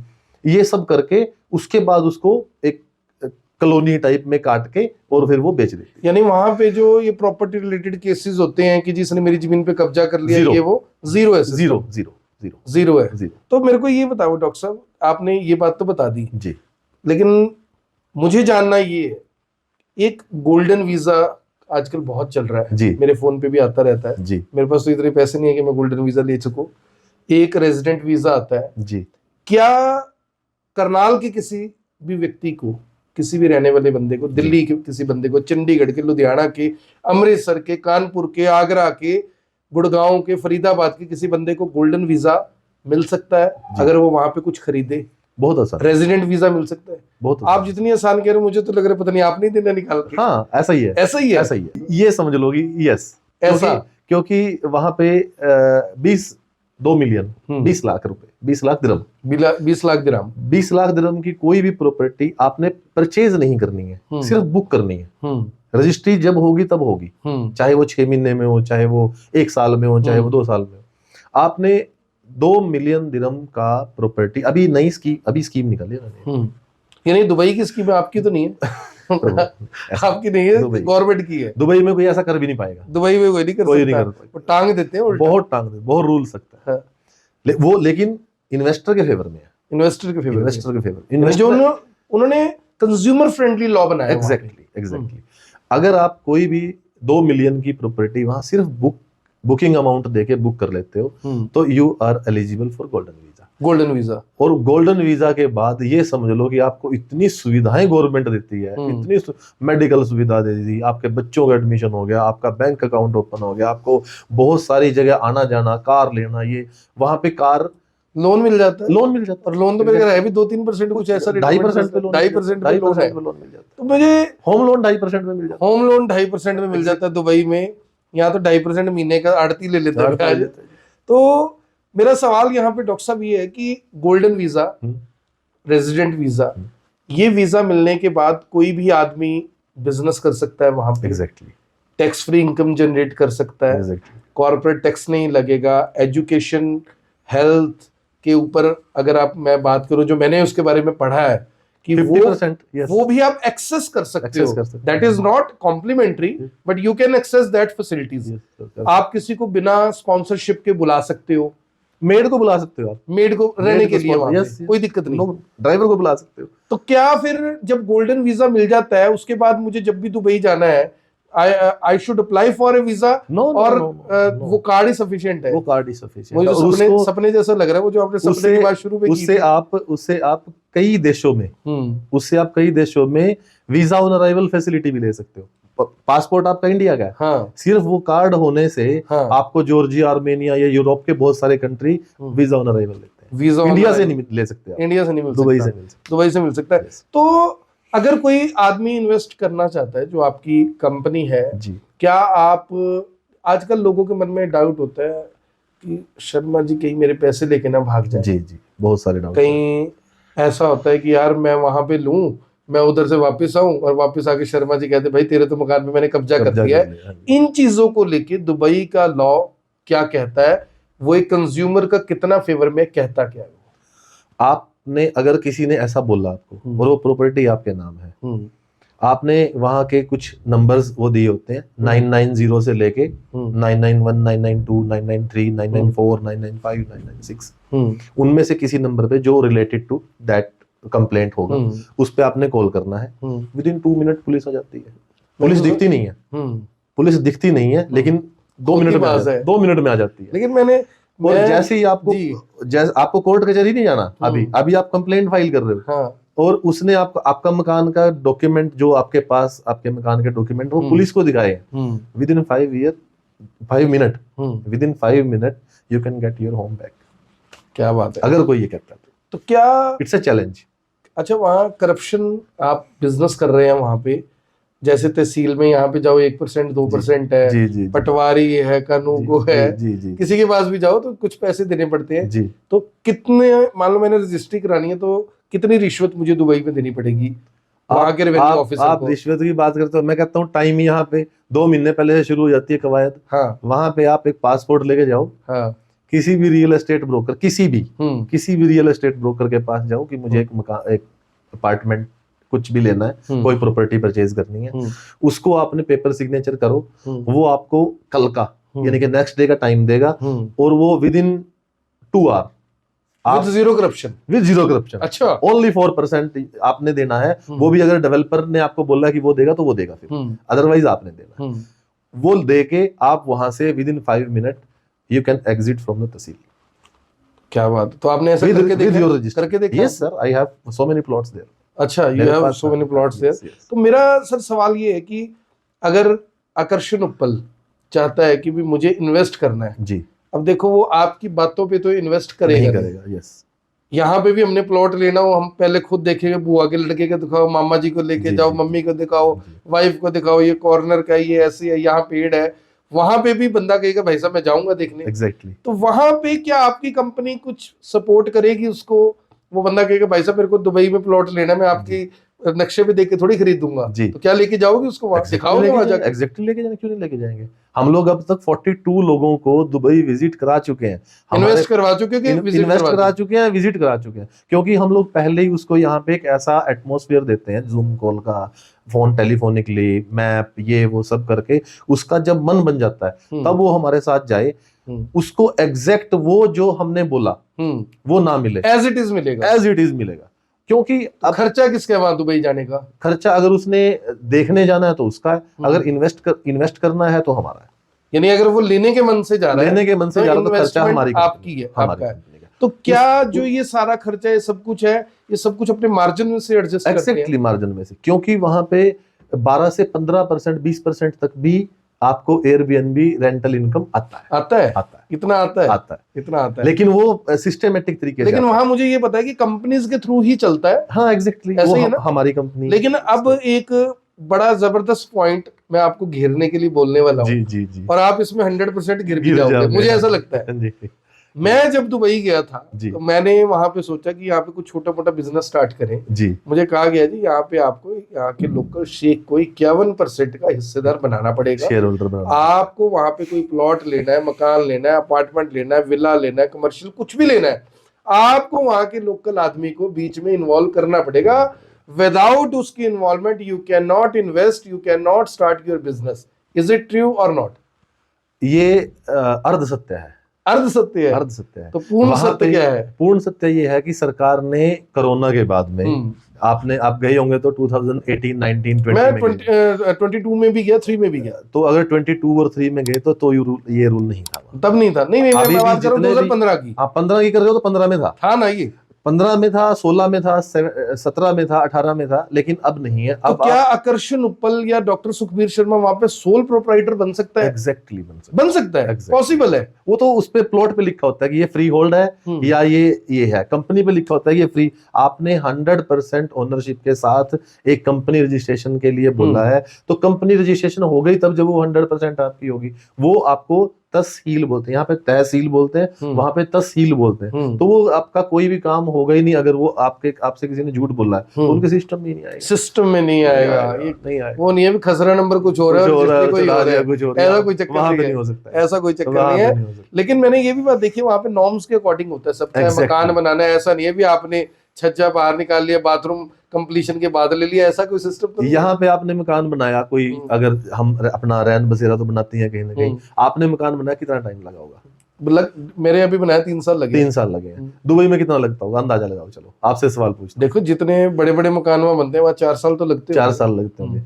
[SPEAKER 2] ये सब करके उसके बाद उसको एक कॉलोनी टाइप में काट के और फिर वो बेच देती है।
[SPEAKER 1] यानी वहां पे जो ये प्रॉपर्टी रिलेटेड केसेस होते हैं कि जिसने मेरी जमीन पे कब्जा कर लिया, ये वो जीरो है? जीरो है। तो मेरे को ये बताओ डॉक्टर साहब, आपने ये बात तो बता दी
[SPEAKER 2] जी,
[SPEAKER 1] लेकिन मुझे जानना ये है, एक गोल्डन वीजा आजकल बहुत चल रहा है
[SPEAKER 2] जी,
[SPEAKER 1] मेरे फोन पे भी आता रहता है
[SPEAKER 2] जी।
[SPEAKER 1] मेरे पास तो इतने पैसे नहीं है कि मैं गोल्डन वीजा ले सकूं। एक रेजिडेंट वीजा आता है
[SPEAKER 2] जी।
[SPEAKER 1] क्या करनाल के किसी भी व्यक्ति को, किसी भी रहने वाले बंदे को, दिल्ली के किसी बंदे को, चंडीगढ़ के, लुधियाना के, अमृतसर के, कानपुर के, आगरा के, गुड़गांव के, फरीदाबाद के किसी बंदे को गोल्डन वीजा मिल सकता है अगर वो वहां पे कुछ खरीदे?
[SPEAKER 2] बहुत आसान।
[SPEAKER 1] रेजिडेंट वीजा मिल सकता है?
[SPEAKER 2] बहुत
[SPEAKER 1] आप जितनी आसान कह रहे हो मुझे तो लग रहा है पता नहीं आप नहीं देना निकाल के।
[SPEAKER 2] हाँ ऐसा ही है,
[SPEAKER 1] ऐसा ही है,
[SPEAKER 2] ऐसा ही है, ये समझ लोगी। यस,
[SPEAKER 1] ऐसा
[SPEAKER 2] क्योंकि वहां पे 2 मिलियन 20 लाख रुपए, 20 लाख दिरहम,
[SPEAKER 1] 20 लाख दिरहम,
[SPEAKER 2] 20 लाख दिरहम की कोई भी प्रॉपर्टी आपने परचेज नहीं करनी है, सिर्फ बुक करनी है। रजिस्ट्री जब होगी तब होगी, चाहे वो 6 महीने में हो, चाहे वो 1 साल में हो, चाहे वो 2 साल में हो। आपने 2 मिलियन दिरहम का प्रॉपर्टी, अभी नई स्कीम, अभी स्कीम निकाली है।
[SPEAKER 1] ये नहीं दुबई की स्कीम है, आपकी तो नहीं है? आपकी नहीं है, गवर्नमेंट की है।
[SPEAKER 2] दुबई में कोई ऐसा कर भी नहीं पाएगा,
[SPEAKER 1] दुबई में कोई नहीं कर सकता, वो टांग देते हैं,
[SPEAKER 2] बहुत टांग देते, बहुत रूल सकता है वो, लेकिन इन्वेस्टर के फेवर में है।
[SPEAKER 1] इन्वेस्टर के फेवर,
[SPEAKER 2] जो
[SPEAKER 1] उन्होंने कंज्यूमर फ्रेंडली लॉ बनाया।
[SPEAKER 2] एग्जैक्टली। अगर आप कोई भी 2 मिलियन की प्रॉपर्टी वहां सिर्फ बुकिंग अमाउंट देके बुक कर लेते हो तो you are eligible for golden visa. और गोल्डन वीजा के बाद ये समझ लो कि आपको इतनी सुविधाएं गवर्नमेंट देती है, इतनी मेडिकल सुविधा दे दी, आपके बच्चों का एडमिशन हो गया, आपका बैंक अकाउंट ओपन हो गया, आपको बहुत सारी जगह आना जाना, कार लेना, ये वहां पे कार
[SPEAKER 1] लोन मिल जाता है।
[SPEAKER 2] और
[SPEAKER 1] लोन तो मेरे घर है भी 2-3% कुछ ऐसा,
[SPEAKER 2] 2.5% पे लोन
[SPEAKER 1] 2.5% पे लोन मिल जाता है। तो मुझे
[SPEAKER 2] होम लोन 2.5% में मिल जाता है।
[SPEAKER 1] होम लोन 2.5% में मिल जाता है दुबई में। यहाँ तो 2.5% महीने का आड़ती ले लेता है। तो मेरा सवाल यहाँ पे डॉक्टर साहब ये है कि गोल्डन वीजा, रेजिडेंट वीजा, ये वीजा मिलने के बाद कोई भी आदमी बिजनेस कर सकता है वहां पे, टैक्स फ्री इनकम जनरेट कर सकता है, कॉर्पोरेट टैक्स नहीं लगेगा, एजुकेशन, हेल्थ के ऊपर अगर मैं बात करूं, जो मैंने उसके बारे में पढ़ा है कि
[SPEAKER 2] 50%,
[SPEAKER 1] वो भी आप एक्सेस कर सकते हो। That is not complimentary but you can access that facilities. आप किसी को बिना स्पॉन्सरशिप के बुला सकते हो,
[SPEAKER 2] मेड को बुला सकते हो, आप मेड को
[SPEAKER 1] रहने के लिए वहां पे कोई दिक्कत नहीं,
[SPEAKER 2] ड्राइवर को बुला सकते हो।
[SPEAKER 1] तो क्या फिर जब गोल्डन वीजा मिल जाता है उसके बाद मुझे जब भी दुबई जाना है I should apply for a visa? और वो कार्ड ही सफिशिएंट है?
[SPEAKER 2] वो कार्ड ही सफिशिएंट
[SPEAKER 1] है। मुझे सपने जैसा लग रहा है वो जो आपने सपने की बात शुरू में की
[SPEAKER 2] उससे आप कई देशों में वीजा ऑन अराइवल फैसिलिटी भी ले सकते हो। पासपोर्ट आपका इंडिया का है, हाँ। सिर्फ वो कार्ड होने से हाँ। आपको जॉर्जिया, आर्मेनिया या यूरोप के बहुत सारे कंट्री वीजा ऑन अराइवल लेते हैं। वीजा इंडिया से नहीं ले सकते, इंडिया से नहीं मिल सकता,
[SPEAKER 1] दुबई से मिल सकता है। तो अगर कोई आदमी इन्वेस्ट करना चाहता है, जो आपकी कंपनी है, क्या आप, आजकल लोगों के मन में डाउट होता है कि शर्मा जी कहीं मेरे पैसे लेके ना भाग जाए।
[SPEAKER 2] जी जी, बहुत सारे डाउट।
[SPEAKER 1] कहीं ऐसा होता है कि यार मैं वहां पे लूं, मैं उधर से वापस आऊं और वापस आके शर्मा जी कहते भाई तेरे तो मकान पे मैंने कब्जा कर दिया है।
[SPEAKER 2] हाँ
[SPEAKER 1] इन चीजों को लेके दुबई का लॉ क्या कहता है, वो एक कंज्यूमर का कितना फेवर में कहता क्या है?
[SPEAKER 2] आपने अगर किसी ने ऐसा बोला आपको और वो प्रॉपर्टी आपके नाम है, आपने वहां के कुछ नंबर्स वो दिए होते हैं 990 से लेके 991, 992, 993, 994, 995, 996, उनमें से किसी नंबर पे जो रिलेटेड टू दैट कंप्लेंट होगा उस पे आपने कॉल करना है। विद इन 2 मिनट पुलिस आ जाती है। पुलिस दिखती नहीं है, पुलिस दिखती नहीं है, लेकिन 2 मिनट में 2 मिनट में आ जाती है।
[SPEAKER 1] लेकिन मैंने
[SPEAKER 2] और जैसे ही आपको कोर्ट कचहरी नहीं जाना, अभी आप कंप्लेंट फाइल कर रहे हो,
[SPEAKER 1] हाँ,
[SPEAKER 2] और उसने आपका मकान का डॉक्यूमेंट जो आपके पास, आपके मकान के डॉक्यूमेंट वो पुलिस को दिखाए हैं, with in 5 minute, with in 5 minute you can get your home back.
[SPEAKER 1] क्या बात है,
[SPEAKER 2] अगर कोई ये कहता है
[SPEAKER 1] तो क्या
[SPEAKER 2] इट्स अ चैलेंज।
[SPEAKER 1] अच्छा, वहाँ करप्शन, आप बिजनेस कर रहे हैं वहां पे, जैसे तहसील में यहाँ पे जाओ 1% 2% है,
[SPEAKER 2] जी, जी,
[SPEAKER 1] पटवारी है, कानूगो है,
[SPEAKER 2] जी,
[SPEAKER 1] किसी के पास भी जाओ तो कुछ पैसे देने पड़ते हैं
[SPEAKER 2] जी।
[SPEAKER 1] तो कितने, मान लो मैंने रजिस्ट्री करानी है तो कितनी रिश्वत मुझे दुबई में देनी पड़ेगी वहां के रेवेन्यू ऑफिसर
[SPEAKER 2] आप
[SPEAKER 1] को?
[SPEAKER 2] रिश्वत की बात करते हो, मैं कहता हूँ टाइम यहाँ पे 2 महीने पहले से शुरू हो जाती है कवायद।
[SPEAKER 1] हाँ,
[SPEAKER 2] वहां पे आप एक पासपोर्ट लेके जाओ,
[SPEAKER 1] हाँ,
[SPEAKER 2] किसी भी रियल एस्टेट ब्रोकर, किसी भी रियल एस्टेट ब्रोकर के पास जाओ कि मुझे एक अपार्टमेंट कुछ भी लेना है, कोई प्रॉपर्टी परचेज करनी है, उसको आपने पेपर सिग्नेचर करो, वो आपको कल का यानी कि नेक्स्ट डे का टाइम देगा, और वो within 2 hour
[SPEAKER 1] with zero corruption. अच्छा,
[SPEAKER 2] ओनली 4% आपने देना है, वो भी अगर डेवलपर ने आपको बोला कि वो देगा तो वो देगा, फिर अदरवाइज आपने देना। वो देके आप वहां से within 5 minute you can exit from the tehsil.
[SPEAKER 1] क्या बात, तो आपने ऐसा करके देखा?
[SPEAKER 2] Yes sir, I have so many plots there.
[SPEAKER 1] अच्छा, you have so many plots there. तो मेरा सर सवाल ये है कि अगर आकर्षण उपल चाहता है कि भी मुझे इन्वेस्ट करना है
[SPEAKER 2] जी,
[SPEAKER 1] अब देखो वो आपकी बातों पे तो इन्वेस्ट करेगा।
[SPEAKER 2] यस,
[SPEAKER 1] यहाँ पे भी हमने प्लॉट लेना हो, हम पहले खुद देखेंगे, बुआ के लड़के को दिखाओ, मामा जी को लेके जाओ, मम्मी को दिखाओ, वाइफ को दिखाओ, ये कॉर्नर का, ये ऐसे है, यहाँ पेड़ है, वहां पे भी बंदा कहेगा भाई साहब मैं जाऊंगा देखने।
[SPEAKER 2] एग्जैक्टली।
[SPEAKER 1] तो वहां पे क्या आपकी कंपनी कुछ सपोर्ट करेगी उसको? वो बंदा कहेगा भाई साहब मेरे को दुबई में प्लॉट लेना, मैं आपकी नक्शे पे देख के थोड़ी खरीद दूंगा, तो क्या लेके जाओगे उसको, वहां दिखाओगे वहां जाके?
[SPEAKER 2] एग्जैक्टली लेके जाएंगे, क्यों नहीं लेके जाएंगे। हम लोग अब तक 42 लोगों को दुबई विजिट करा चुके हैं,
[SPEAKER 1] इन्वेस्ट करवा चुके हैं,
[SPEAKER 2] विजिट करा चुके हैं, क्योंकि हम लोग पहले ही उसको यहाँ पे एक ऐसा एटमॉस्फेयर देते हैं, जूम कॉल का, फोन टेलीफोनिकली, मैप, ये वो सब करके उसका जब मन बन जाता है तब वो हमारे साथ जाए, उसको एग्जैक्ट वो जो हमने बोला वो ना मिले,
[SPEAKER 1] एज इट इज मिलेगा।
[SPEAKER 2] क्योंकि
[SPEAKER 1] अब खर्चा किसका है वहां दुबई जाने का?
[SPEAKER 2] खर्चा अगर उसने देखने जाना है तो उसका है, अगर इन्वेस्ट करना है तो हमारा है।
[SPEAKER 1] यानी अगर वो लेने के मन से जा रहा है,
[SPEAKER 2] तो खर्चा हमारी
[SPEAKER 1] आपकी है, आपका है। तो क्या जो ये सारा खर्चा है, सब कुछ है, ये सब कुछ अपने मार्जिन में से एडजस्ट करते हैं?
[SPEAKER 2] एक्जेक्टली, मार्जिन में से, क्योंकि वहां पे 12 से 15%, 20% तक भी आपको एयरबीएनबी रेंटल इनकम आता है।
[SPEAKER 1] कितना आता है,
[SPEAKER 2] लेकिन वो सिस्टमेटिक तरीके से।
[SPEAKER 1] लेकिन वहां मुझे ये पता है कि कंपनीज के थ्रू ही चलता है।
[SPEAKER 2] हाँ एग्जैक्टली,
[SPEAKER 1] ऐसे ही है ना
[SPEAKER 2] हमारी कंपनी।
[SPEAKER 1] लेकिन अब एक बड़ा जबरदस्त पॉइंट मैं आपको घेरने के लिए बोलने वाला हूँ,
[SPEAKER 2] जी,
[SPEAKER 1] और आप इसमें 100% गिर भी जाओगे, मुझे ऐसा लगता है। मैं जब दुबई गया था तो मैंने वहां पे सोचा कि यहाँ पे कुछ छोटा मोटा बिजनेस स्टार्ट करें जी। मुझे कहा गया जी यहाँ पे आपको यहाँ के लोकल शेख को 51% का हिस्सेदार बनाना पड़ेगा, शेयर होल्डर। आपको वहां पे कोई प्लॉट लेना है, मकान लेना है, अपार्टमेंट लेना है, विला लेना है, कमर्शियल कुछ भी लेना है, आपको वहां के लोकल आदमी को बीच में इन्वॉल्व करना पड़ेगा। विदाउट उसकी involvement you can not invest, you can not start your business. Is it true और नॉट?
[SPEAKER 2] ये अर्ध सत्य है।
[SPEAKER 1] अर्ध सत्य है। तो पूर्ण सत्य क्या है? पूर्ण
[SPEAKER 2] सत्य ये है कि सरकार ने कोरोना के बाद में, आप गए होंगे तो 2018, 19, 20
[SPEAKER 1] मैं 22 में भी गया, 3 में भी गया।
[SPEAKER 2] तो अगर 22 और 3 में गए तो ये रूल नहीं था,
[SPEAKER 1] तब नहीं था। नहीं, मैं बात कर रहा हूं 2015 की।
[SPEAKER 2] आप 15 की कर रहे हो तो 15 में था
[SPEAKER 1] ना ये।
[SPEAKER 2] 15 में था, 16 में था, 17 में था, 18 में था, लेकिन अब नहीं है।
[SPEAKER 1] तो
[SPEAKER 2] अब
[SPEAKER 1] क्या आकर्षण उपल या डॉक्टर सुखबीर शर्मा वहां पे सोल प्रोप्राइटर बन सकता है?
[SPEAKER 2] एग्जैक्टली
[SPEAKER 1] बन सकता है, पॉसिबल है।
[SPEAKER 2] वो तो उस पे प्लॉट पे लिखा होता है कि ये फ्री होल्ड है या ये है। कंपनी पे लिखा होता है कि ये फ्री। आपने 100% ओनरशिप के साथ एक कंपनी रजिस्ट्रेशन के लिए बोला है, तो कंपनी रजिस्ट्रेशन हो गई तब जब वो 100% आपकी होगी। वो आपको तहसील बोलते हैं, यहाँ पे तहसील बोलते हैं, वहां पे तहसील बोलते हैं। तो वो आपका कोई भी काम होगा ही नहीं अगर वो आपसे किसी ने झूठ बोला है, तो उनके सिस्टम में नहीं आएगा।
[SPEAKER 1] सिस्टम में नहीं आएगा,
[SPEAKER 2] नहीं आएगा।
[SPEAKER 1] वो नहीं है खसरा नंबर कुछ हो रहा है, ऐसा कोई चक्कर नहीं हो सकता, ऐसा कोई चक्कर नहीं है। लेकिन मैंने ये भी बात देखी, वहां पे नॉर्म्स के अकॉर्डिंग होता है सब। चाहे मकान बनाना है, ऐसा नहीं है भी आपने छज्जा बाहर निकाल लिया, बाथरूम कंप्लीशन के बाद ले लिया, ऐसा कोई सिस्टम तो
[SPEAKER 2] यहाँ पे आपने मकान बनाया कोई, अगर हम अपना रैन बसेरा तो बनाते हैं कहीं ना कहीं, आपने मकान बनाया कितना टाइम लगा होगा?
[SPEAKER 1] मेरे अभी बनाया 3 साल लगे।
[SPEAKER 2] 3 साल लगे हैं। दुबई में कितना लगता होगा अंदाजा लगाओ। चलो आपसे सवाल पूछते।
[SPEAKER 1] देखो जितने बड़े बड़े मकान वहां बनते हैं वहां 4 साल तो लगते हैं।
[SPEAKER 2] 4 साल लगते होंगे।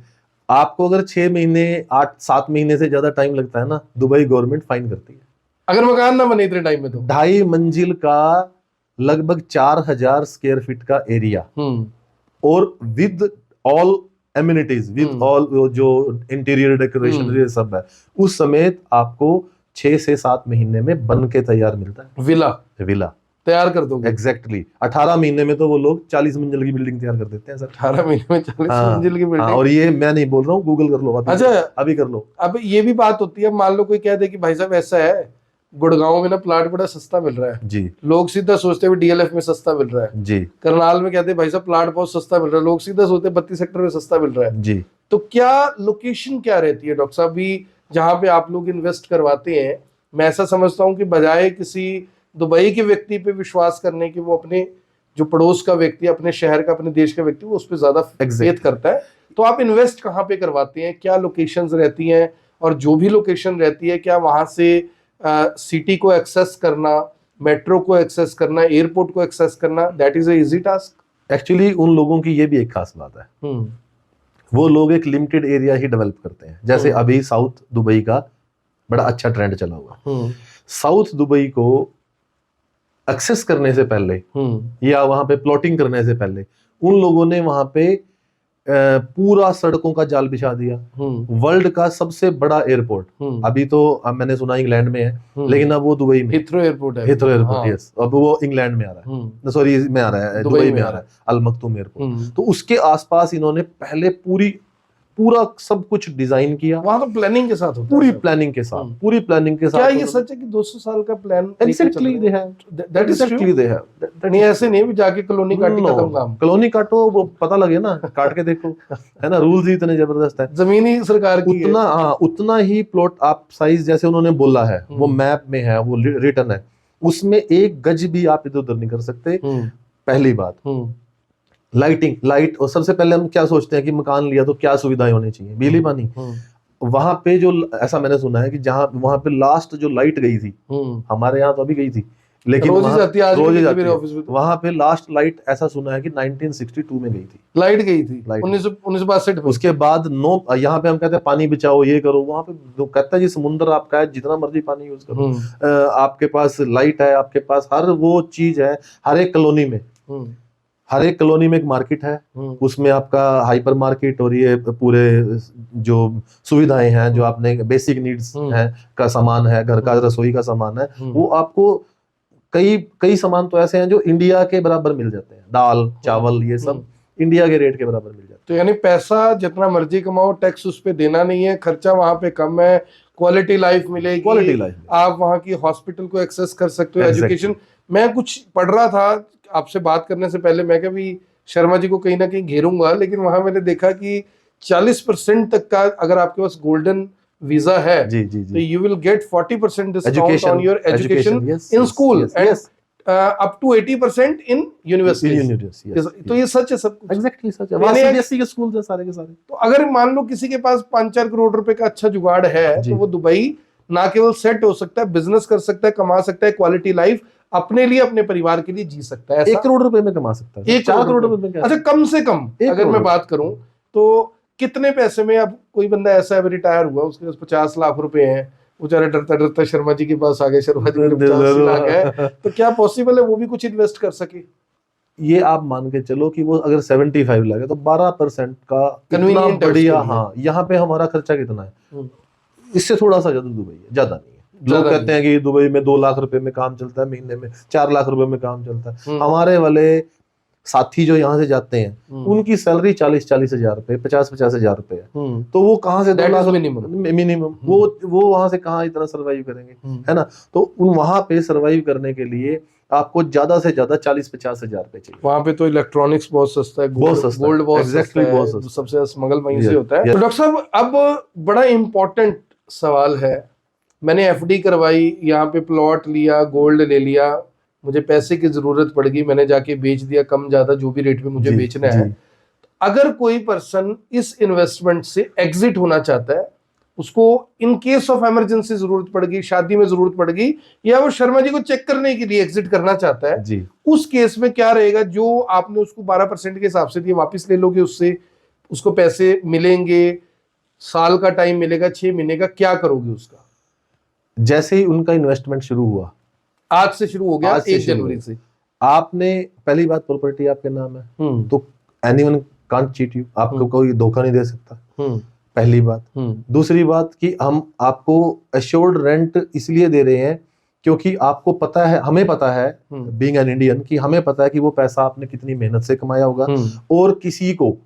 [SPEAKER 2] आपको अगर 6 महीने 8-7 महीने से ज्यादा टाइम लगता है ना, दुबई गवर्नमेंट फाइन करती है।
[SPEAKER 1] अगर मकान ना बने इतने टाइम में तो
[SPEAKER 2] 2.5 मंजिल का लगभग 4000 स्क्वायर फीट का एरिया और with all amenities, with all जो इंटीरियर डेकोरेशन ये सब है, उस समेत आपको 6 से 7 महीने में बन के तैयार मिलता है। विला
[SPEAKER 1] तैयार कर दोगे?
[SPEAKER 2] एग्जैक्टली 18 महीने में तो वो लोग 40 मंजिल की बिल्डिंग तैयार कर देते हैं सर।
[SPEAKER 1] 18 महीने में 40 मंजिल की बिल्डिंग।
[SPEAKER 2] और ये मैं नहीं बोल रहा हूँ, गूगल कर लो अभी।
[SPEAKER 1] अच्छा
[SPEAKER 2] अभी कर लो।
[SPEAKER 1] अब ये भी बात होती है, मान लो कोई कह दे कि भाई साहब ऐसा है गुड़गांव में ना प्लाट बड़ा सस्ता मिल रहा है
[SPEAKER 2] जी,
[SPEAKER 1] लोग सीधा सोचते हैं डीएलएफ में सस्ता मिल रहा है
[SPEAKER 2] जी।
[SPEAKER 1] करनाल में कहते हैं भाई साहब प्लाट बहुत सस्ता मिल रहा है, लोग सीधा सोचते हैं 32 सेक्टर में सस्ता मिल रहा है
[SPEAKER 2] जी।
[SPEAKER 1] तो क्या लोकेशन क्या रहती है डॉक्टर साहब भी जहां पे आप लोग इन्वेस्ट करवाते हैं? मैं ऐसा समझता हूं कि बजाय किसी दुबई के व्यक्ति पे विश्वास करने की, वो अपने जो पड़ोस का व्यक्ति, अपने शहर का, अपने देश का व्यक्ति, वो उस पर ज्यादा फेथ करता है। तो आप इन्वेस्ट कहाँ पे करवाते हैं, क्या लोकेशंस रहती हैं, और जो भी लोकेशन रहती है क्या वहां से सिटी को एक्सेस करना, मेट्रो को एक्सेस करना, एयरपोर्ट को एक्सेस करना, that is a easy task?
[SPEAKER 2] Actually उन लोगों की ये भी एक खास बात है, वो लोग एक लिमिटेड एरिया ही डेवलप करते हैं। जैसे अभी साउथ दुबई का बड़ा अच्छा ट्रेंड चला हुआ। साउथ दुबई को एक्सेस करने से पहले या वहां पे प्लॉटिंग करने से पहले उन लोगों ने वहां पे पूरा सड़कों का जाल बिछा दिया। वर्ल्ड का सबसे बड़ा एयरपोर्ट अभी तो मैंने सुना इंग्लैंड में है, लेकिन अब वो दुबई में
[SPEAKER 1] हिथ्रो एयरपोर्ट है।
[SPEAKER 2] हिथ्रो एयरपोर्ट, यस, अब वो इंग्लैंड में आ रहा है, सॉरी में आ रहा है, दुबई में आ रहा है, अल मक्तूम एयरपोर्ट। तो उसके आसपास इन्होंने पहले पूरा सब कुछ डिजाइन किया।
[SPEAKER 1] वहां तो प्लानिंग के साथ होता है,
[SPEAKER 2] पूरी प्लानिंग के साथ।
[SPEAKER 1] क्या ये सच है कि 200 साल का plan?
[SPEAKER 2] Exactly they have, that is actually they have.
[SPEAKER 1] नहीं ऐसे नहीं भी जाके कॉलोनी काटी खत्म काम।
[SPEAKER 2] कॉलोनी काटो, वो पता लगे ना, काट के देखो, है ना, रूल्स ही इतने जबरदस्त है।
[SPEAKER 1] जमीन ही सरकार की
[SPEAKER 2] उतना है। हाँ, उतना ही प्लॉट आप साइज जैसे उन्होंने बोला है, वो मैप में है, वो रिटन है, उसमें 1 गज भी आप इधर उधर नहीं कर सकते। पहली बात लाइट, और सबसे पहले हम क्या सोचते हैं कि मकान लिया तो क्या सुविधाएं होनी चाहिए, बिजली पानी। वहां पे जो ऐसा मैंने सुना है कि जहां वहां पे लास्ट जो लाइट गई थी, हमारे यहाँ तो अभी गई थी, लेकिन रोज ही जाती है। वहां पे लास्ट लाइट ऐसा सुना है कि 1962 में गई थी, लाइट गई थी 1962। उसके बाद नो, यहाँ पे हम कहते हैं पानी बचाओ, ये करो, वहां पे जो कहता है जी समुद्र आपका है, जितना मर्जी पानी यूज करो, आपके पास लाइट है, आपके पास हर वो चीज है। हर एक कॉलोनी में एक मार्केट है, उसमें आपका हाइपर मार्केट और ये पूरे जो सुविधाएं हैं, जो आपने बेसिक नीड्स हैं का सामान है, घर का रसोई का सामान है, वो आपको कई सामान तो ऐसे हैं जो इंडिया के बराबर मिल जाते हैं। दाल चावल ये सब इंडिया के रेट के बराबर मिल जाते हैं।
[SPEAKER 1] तो यानी पैसा जितना मर्जी कमाओ, टैक्स उस पे देना नहीं है, खर्चा वहां पे कम है, क्वालिटी लाइफ मिलेगी,
[SPEAKER 2] क्वालिटी लाइफ,
[SPEAKER 1] आप वहां की हॉस्पिटल को एक्सेस कर सकते हो, एजुकेशन। मैं कुछ पढ़ रहा था आपसे बात करने से पहले, मैं कभी शर्मा जी को कहीं ना कहीं घेरूंगा, लेकिन वहां मैंने देखा कि 40% तक का अगर आपके पास गोल्डन वीजा है, तो you will get 40% discount on your education in school and up to 80% in university. तो ये सच है, सब
[SPEAKER 2] एग्जैक्टली सच है। सीबीएसई के स्कूल हैं सारे के सारे।
[SPEAKER 1] तो अगर मान लो किसी के पास 5-4 करोड़ रुपए का अच्छा जुगाड़ है, तो वो दुबई ना केवल सेट हो सकता है, बिजनेस कर सकता है, कमा सकता है, क्वालिटी लाइफ अपने लिए, अपने परिवार के लिए जी सकता है।
[SPEAKER 2] 1 करोड़ रुपए में कमा सकता है, 4 करोड़ रुपए में।
[SPEAKER 1] अच्छा, कम से कम अगर मैं बात करूं तो कितने पैसे में? अब कोई बंदा ऐसा है रिटायर हुआ, उसके पास 50 लाख रुपए हैं, बेचारा डरता डरता शर्मा जी के पास आ गया, शर्मा जी 50 लाख है, तो क्या पॉसिबल है वो भी कुछ इन्वेस्ट कर सके?
[SPEAKER 2] ये आप मान के चलो कि वो अगर 75 लाख है तो 12% का इतना
[SPEAKER 1] Convenient है
[SPEAKER 2] बढ़िया।
[SPEAKER 1] उसके लिए।
[SPEAKER 2] हाँ, यहाँ पे हमारा खर्चा कितना है, इससे थोड़ा सा ज्यादा दुबई है, ज्यादा नहीं है। लोग
[SPEAKER 1] ज्यादा
[SPEAKER 2] कहते हैं कि दुबई में 2 लाख रुपए में काम चलता है, महीने में 4 लाख रुपए में काम चलता है। हमारे वाले साथी जो यहाँ से जाते हैं उनकी सैलरी 40-40 हजार रुपए, 50-50 हजार रुपए है। तो वो कहाँ से 2 लाख मिनिमम वो वहां से कहाँ इतना सर्वाइव करेंगे, है ना। तो उन वहां पे सर्वाइव करने के लिए आपको ज्यादा से ज्यादा 40-50 हजार रुपए चाहिए।
[SPEAKER 1] वहाँ पे तो इलेक्ट्रॉनिक्स बहुत सस्ता है,
[SPEAKER 2] बहुत सस्ता है।
[SPEAKER 1] गोल्ड बहुत
[SPEAKER 2] Exactly,
[SPEAKER 1] सस्ता
[SPEAKER 2] बहुत
[SPEAKER 1] है,
[SPEAKER 2] सस्ता।
[SPEAKER 1] सबसे ज्यादा स्मगल वहीं से
[SPEAKER 2] Yes,
[SPEAKER 1] होता है।
[SPEAKER 2] yes.
[SPEAKER 1] तो डॉक्टर साहब अब बड़ा इम्पोर्टेंट सवाल है, मैंने एफडी करवाई, यहाँ पे प्लॉट लिया, गोल्ड ले लिया, मुझे पैसे की जरूरत पड़ गई, मैंने जाके बेच दिया कम ज्यादा जो भी रेट पे मुझे बेचना है। अगर कोई पर्सन इस इन्वेस्टमेंट से एग्जिट होना चाहता है, उसको इन केस ऑफ इमरजेंसी जरूरत पड़ गई, शादी में जरूरत पड़ गई, या वो शर्मा जी को चेक करने के लिए एग्जिट करना चाहता है
[SPEAKER 2] जी,
[SPEAKER 1] उस केस में क्या रहेगा? जो आपने उसको 12% के हिसाब से दिए वापस ले लोगे, उससे उसको पैसे मिलेंगे, साल का टाइम मिलेगा, 6 महीने का, क्या करोगे उसका?
[SPEAKER 2] जैसे ही उनका इन्वेस्टमेंट शुरू हुआ,
[SPEAKER 1] आज से शुरू हो गया,
[SPEAKER 2] आज से
[SPEAKER 1] 1
[SPEAKER 2] शुरू
[SPEAKER 1] जनवरी से,
[SPEAKER 2] आपने पहली बात प्रॉपर्टी आपके नाम है तो एनीवन कांट चीट यू, आपको कोई धोखा नहीं दे सकता, पहली बात। दूसरी बात कि हम आपको एश्योर्ड रेंट इसलिए दे रहे हैं क्योंकि आपको पता है, हमें पता है बीइंग एन इंडियन कि हमें पता है कि वो पैसा आपने कितनी मेहनत से कमाया होगा और किसी को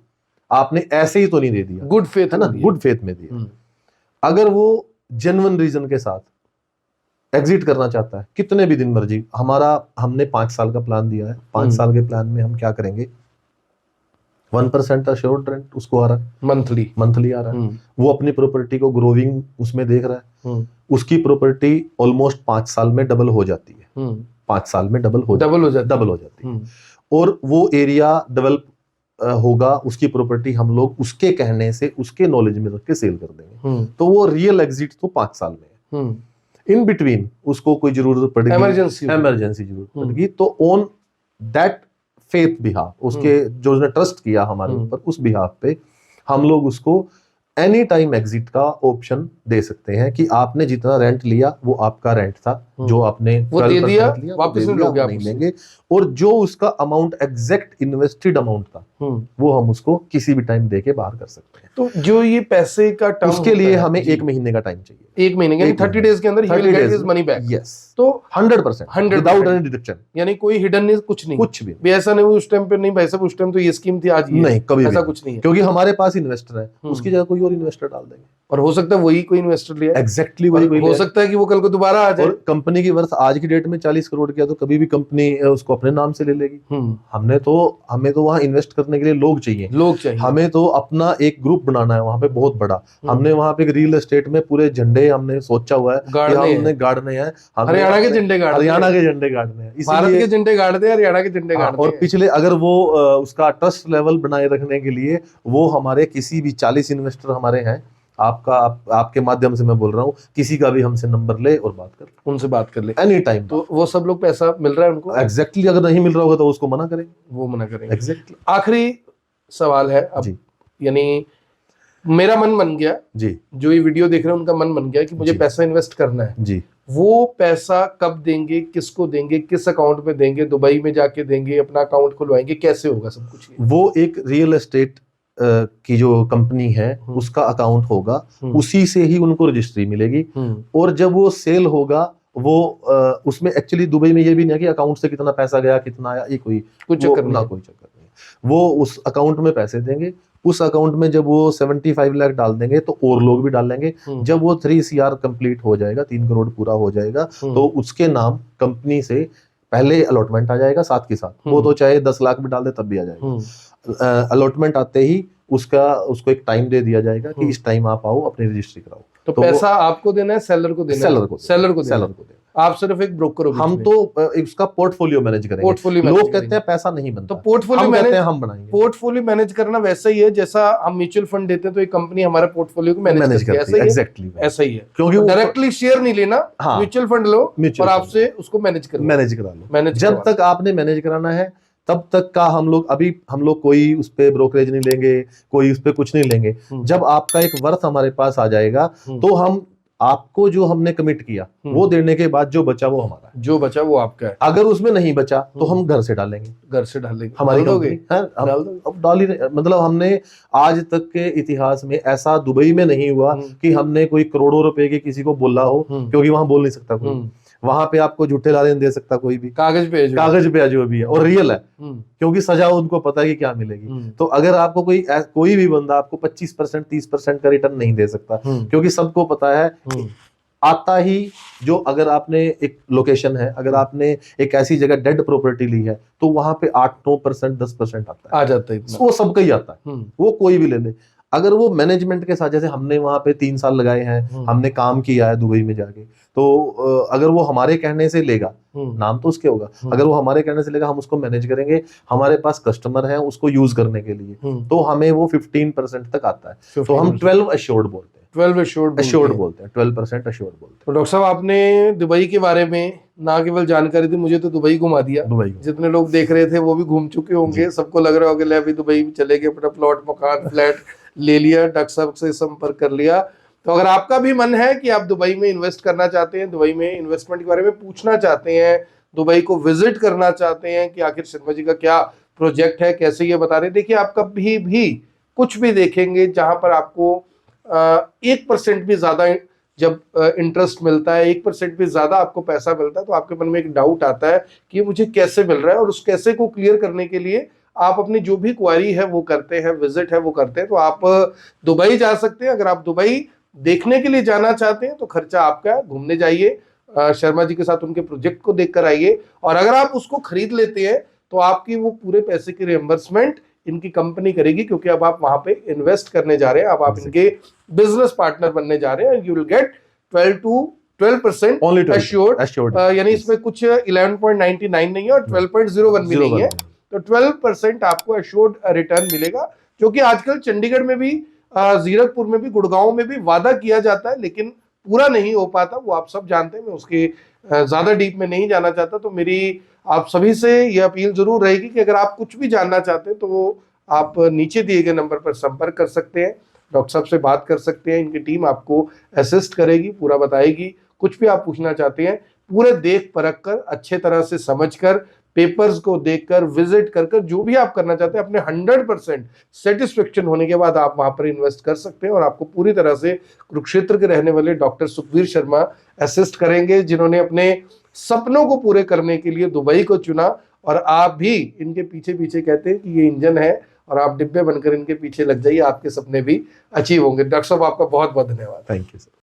[SPEAKER 2] आपने ऐसे ही तो नहीं दे दिया,
[SPEAKER 1] गुड फेथ
[SPEAKER 2] है ना, गुड फेथ में दिया। अगर वो जेन्युइन रीजन के साथ एग्जिट करना चाहता है, कितने भी दिन मर्जी, हमने 5 साल का प्लान दिया है, 5 साल के प्लान में हम क्या करेंगे, 1% अश्योर्ड रेंट उसको आ रहा है, मंथली आ रहा है, वो अपनी प्रॉपर्टी को ग्रोविंग उसमें देख रहा है, उसकी प्रॉपर्टी ऑलमोस्ट 5 साल में डबल हो जाती है, 5 साल में डबल हो जाती है। और वो एरिया डेवलप होगा, उसकी प्रॉपर्टी हम लोग उसके कहने से, उसके नॉलेज में रख के सेल कर देंगे। तो वो रियल एग्जिट तो 5 साल में है। इन बिटवीन उसको कोई जरूरत पड़ेगी, इमरजेंसी जरूरत पड़ेगी, तो ऑन दैट फेथ बिहाफ, उसके जो उसने ट्रस्ट किया हमारे ऊपर, उस बिहाफ पे हम लोग उसको एनी टाइम एग्जिट का ऑप्शन दे सकते हैं कि आपने जितना रेंट लिया वो आपका रेंट था, जो आपने
[SPEAKER 1] वो दे दिया, वापस
[SPEAKER 2] नहीं लेंगे, और जो उसका अमाउंट एग्जैक्ट इन्वेस्टेड अमाउंट था वो हम उसको किसी भी टाइम देके बाहर कर सकते हैं।
[SPEAKER 1] तो जो ये पैसे का टर्म,
[SPEAKER 2] उसके लिए हमें 1 महीने का टाइम चाहिए,
[SPEAKER 1] 1 महीने यानी 30 डेज के अंदर he will get his money back।
[SPEAKER 2] Yes,
[SPEAKER 1] तो
[SPEAKER 2] 100% विदाउट एनी डिडक्शन,
[SPEAKER 1] यानी कोई हिडन नहीं, कुछ भी ऐसा नहीं उस टाइम पे, नहीं भाई साहब उस टाइम तो ये स्कीम थी, आज ये
[SPEAKER 2] नहीं, कभी
[SPEAKER 1] ऐसा कुछ नहीं है,
[SPEAKER 2] क्योंकि हमारे पास इन्वेस्टर है, उसकी जगह कोई और इन्वेस्टर डाल देंगे,
[SPEAKER 1] और हो सकता है वही कोई इन्वेस्टर लिया,
[SPEAKER 2] एग्जैक्टली वही
[SPEAKER 1] हो सकता है कि वो कल को दोबारा आ जाए।
[SPEAKER 2] और कंपनी की वर्थ आज की डेट में 40 करोड़ किया तो कभी भी कंपनी उसको अपने नाम से ले लेगी। हमें तो वहां इन्वेस्ट करने के लिए लोग चाहिए, हमें तो अपना एक ग्रुप बनाना है वहां पे बहुत बड़ा। हमने वहां पे रियल एस्टेट में पूरे झंडे हमने सोचा हुआ है कि हमने गाड़ने हैं,
[SPEAKER 1] हरियाणा के झंडे
[SPEAKER 2] गाड़ने हैं,
[SPEAKER 1] भारत के झंडे गाड़ दे, हरियाणा के झंडे गाड़ दे।
[SPEAKER 2] और पिछले अगर वो उसका ट्रस्ट लेवल बनाए रखने के लिए वो हमारे किसी भी 40 इन्वेस्टर हमारे हैं, आपके माध्यम से मैं बोल रहा हूँ, किसी का भी हमसे नंबर ले और उनसे बात कर ले एनी टाइम।
[SPEAKER 1] तो वो सब लोग पैसा मिल रहा है उनको
[SPEAKER 2] एग्जैक्टली, अगर नहीं मिल रहा होगा तो उसको मना करेंगे,
[SPEAKER 1] वो मना करेंगे।
[SPEAKER 2] एग्जैक्टली।
[SPEAKER 1] आखिरी सवाल है अब, यानी मेरा मन बन गया
[SPEAKER 2] जी,
[SPEAKER 1] जो ये वीडियो देख रहे हैं उनका मन बन गया कि मुझे पैसा इन्वेस्ट करना है
[SPEAKER 2] जी, वो
[SPEAKER 1] पैसा कब देंगे, किसको देंगे, किस अकाउंट में देंगे, दुबई में जाके देंगे, अपना अकाउंट खुलवाएंगे, कैसे होगा सब कुछ?
[SPEAKER 2] वो एक रियल एस्टेट की जो कंपनी है उसका अकाउंट होगा, उसी से ही उनको रजिस्ट्री मिलेगी, और जब वो सेल होगा वो उसमें एक्चुअली दुबई में ये भी नहीं है कि अकाउंट से कितना पैसा गया कितना आया, ये कोई चक्कर नहीं, वो उस अकाउंट में पैसे देंगे, उस अकाउंट में जब वो 75 लाख डाल देंगे तो और लोग भी डालेंगे, जब वो 3 CR कंप्लीट हो जाएगा, 3 करोड़ पूरा हो जाएगा, तो उसके नाम कंपनी से पहले अलॉटमेंट आ जाएगा साथ के साथ, वो तो चाहे 10 लाख भी डाल दे तब भी आ जाएगा। अलॉटमेंट आते ही उसको एक टाइम दे दिया जाएगा कि इस टाइम आप आओ अपनी रजिस्ट्री कराओ।
[SPEAKER 1] तो पैसा आपको देना है, सेलर को देना है? सेलर को देना। आप सिर्फ एक ब्रोकर हो,
[SPEAKER 2] हम तो उसका पोर्टफोलियो मैनेज करेंगे। लोग कहते हैं पैसा नहीं बनता,
[SPEAKER 1] तो पोर्टफोलियो मैनेज
[SPEAKER 2] हम बनाएंगे।
[SPEAKER 1] पोर्टफोलियो मैनेज करना वैसा ही है जैसा हम म्यूचुअल फंड देते हैं तो एक कंपनी हमारे पोर्टफोलियो को मैनेज करती है,
[SPEAKER 2] एग्जैक्टली
[SPEAKER 1] ऐसा ही है।
[SPEAKER 2] क्योंकि
[SPEAKER 1] डायरेक्टली शेयर नहीं लेना, म्यूचुअल फंड लो और आपसे उसको मैनेज करा लो।
[SPEAKER 2] जब तक आपने मैनेज कराना है तब तक का हम लोग कोई उस पे ब्रोकरेज नहीं लेंगे, कोई उस पे कुछ नहीं लेंगे। जब आपका एक वर्थ हमारे पास आ जाएगा तो हम आपको जो हमने कमिट किया वो देने के बाद जो बचा वो हमारा है,
[SPEAKER 1] जो बचा वो आपका है।
[SPEAKER 2] अगर उसमें नहीं बचा तो हम घर से डालेंगे,
[SPEAKER 1] घर से डालेंगे,
[SPEAKER 2] हमारी
[SPEAKER 1] डाल दोगे?
[SPEAKER 2] कंपनी है,
[SPEAKER 1] डाल दोगे?
[SPEAKER 2] अब डाल ही मतलब हमने आज तक के इतिहास में ऐसा दुबई में नहीं हुआ कि हमने कोई करोड़ों रुपए के किसी को बोला हो, क्योंकि वहां बोल नहीं सकता कोई, वहां पे आपको झूठे लारे दे सकता कोई भी, कागज पे जो भी है और रियल है, क्योंकि सजा उनको पता है कि क्या मिलेगी। तो अगर आपको कोई भी बंदा आपको 25% 30% का रिटर्न नहीं दे सकता, क्योंकि सबको पता है आता ही जो, अगर आपने एक लोकेशन है, अगर आपने एक ऐसी जगह डेड प्रॉपर्टी ली है तो वहां पे 8-9% 10% आता है,
[SPEAKER 1] आ जाता है,
[SPEAKER 2] वो सबका ही आता है, वो कोई भी ले ले। अगर वो मैनेजमेंट के साथ, जैसे हमने वहां पे 3 साल लगाए हैं, हमने काम किया है दुबई में जाके, तो अगर वो हमारे कहने से लेगा, नाम तो उसके होगा, अगर वो हमारे कहने से लेगा, हम उसको मैनेज करेंगे, हमारे पास कस्टमर है उसको यूज करने के लिए, तो हमें वो 15% तक आता है। तो हम 12 अश्योर्ड बोलते हैं,
[SPEAKER 1] 12 अश्योर्ड बोलते हैं,
[SPEAKER 2] 12% अश्योर्ड बोलते हैं।
[SPEAKER 1] तो डॉक्टर साहब, आपने दुबई के बारे में ना केवल जानकारी दी, मुझे तो दुबई घुमा दिया। जितने लोग देख रहे थे वो भी घूम चुके होंगे, सबको लग रहा होगा ले अभी दुबई चले गए, अपना प्लॉट मकान फ्लैट ले लिया, डॉक्टर साहब से संपर्क कर लिया। तो अगर आपका भी मन है कि आप दुबई में इन्वेस्ट करना चाहते हैं, दुबई में इन्वेस्टमेंट के बारे में पूछना चाहते हैं, दुबई को विजिट करना चाहते हैं कि आखिर शर्मा जी का क्या प्रोजेक्ट है, कैसे ये बता रहे हैं, देखिए आप कभी भी कुछ भी देखेंगे जहां पर आपको 1% भी ज्यादा जब इंटरेस्ट मिलता है, 1% भी ज्यादा आपको पैसा मिलता है, तो आपके मन में एक डाउट आता है कि ये मुझे कैसे मिल रहा है, और उस कैसे को क्लियर करने के लिए आप अपनी जो भी क्वारी है वो करते हैं, विजिट है वो करते हैं। तो आप दुबई जा सकते हैं। अगर आप दुबई देखने के लिए जाना चाहते हैं तो खर्चा आपका है, घूमने जाइए, शर्मा जी के साथ उनके प्रोजेक्ट को देखकर आइए, और अगर आप उसको खरीद लेते हैं तो आपकी वो पूरे पैसे की रिएम्बर्समेंट इनकी कंपनी करेगी, क्योंकि अब आप वहां पे इन्वेस्ट करने जा रहे हैं, अब आप इनके बिजनेस पार्टनर बनने जा रहे हैं। यू विल गेट 12% अश्योर्ड, यानी इसमें कुछ 11.99 नहीं है और 12.01 भी नहीं है, तो 12% आपको अश्योर्ड रिटर्न मिलेगा, जो कि आजकल चंडीगढ़ में भी, जीरकपुर में भी, गुड़गांव में भी वादा किया जाता है, लेकिन पूरा नहीं हो पाता, वो आप सब जानते हैं। मैं उसके ज्यादा डीप में नहीं जाना चाहता। तो मेरी आप सभी से यह अपील जरूर रहेगी कि अगर आप कुछ भी जानना चाहते हैं तो वो आप नीचे दिए गए नंबर पर संपर्क कर सकते हैं, डॉक्टर साहब से बात कर सकते हैं, इनकी टीम आपको असिस्ट करेगी, पूरा बताएगी। कुछ भी आप पूछना चाहते हैं, पूरे देख परख कर, अच्छे तरह से समझकर, पेपर्स को देखकर, विजिट कर जो भी आप करना चाहते हैं, अपने 100% सेटिस्फेक्शन होने के बाद आप वहां पर इन्वेस्ट कर सकते हैं। और आपको पूरी तरह से कुरुक्षेत्र के रहने वाले डॉक्टर सुखवीर शर्मा असिस्ट करेंगे, जिन्होंने अपने सपनों को पूरे करने के लिए दुबई को चुना, और आप भी इनके पीछे पीछे कहते हैं कि ये इंजन है, और आप डिब्बे बनकर इनके पीछे लग जाइए, आपके सपने भी अचीव होंगे। डॉक्टर साहब, आपका बहुत बहुत धन्यवाद।
[SPEAKER 2] Thank you sir.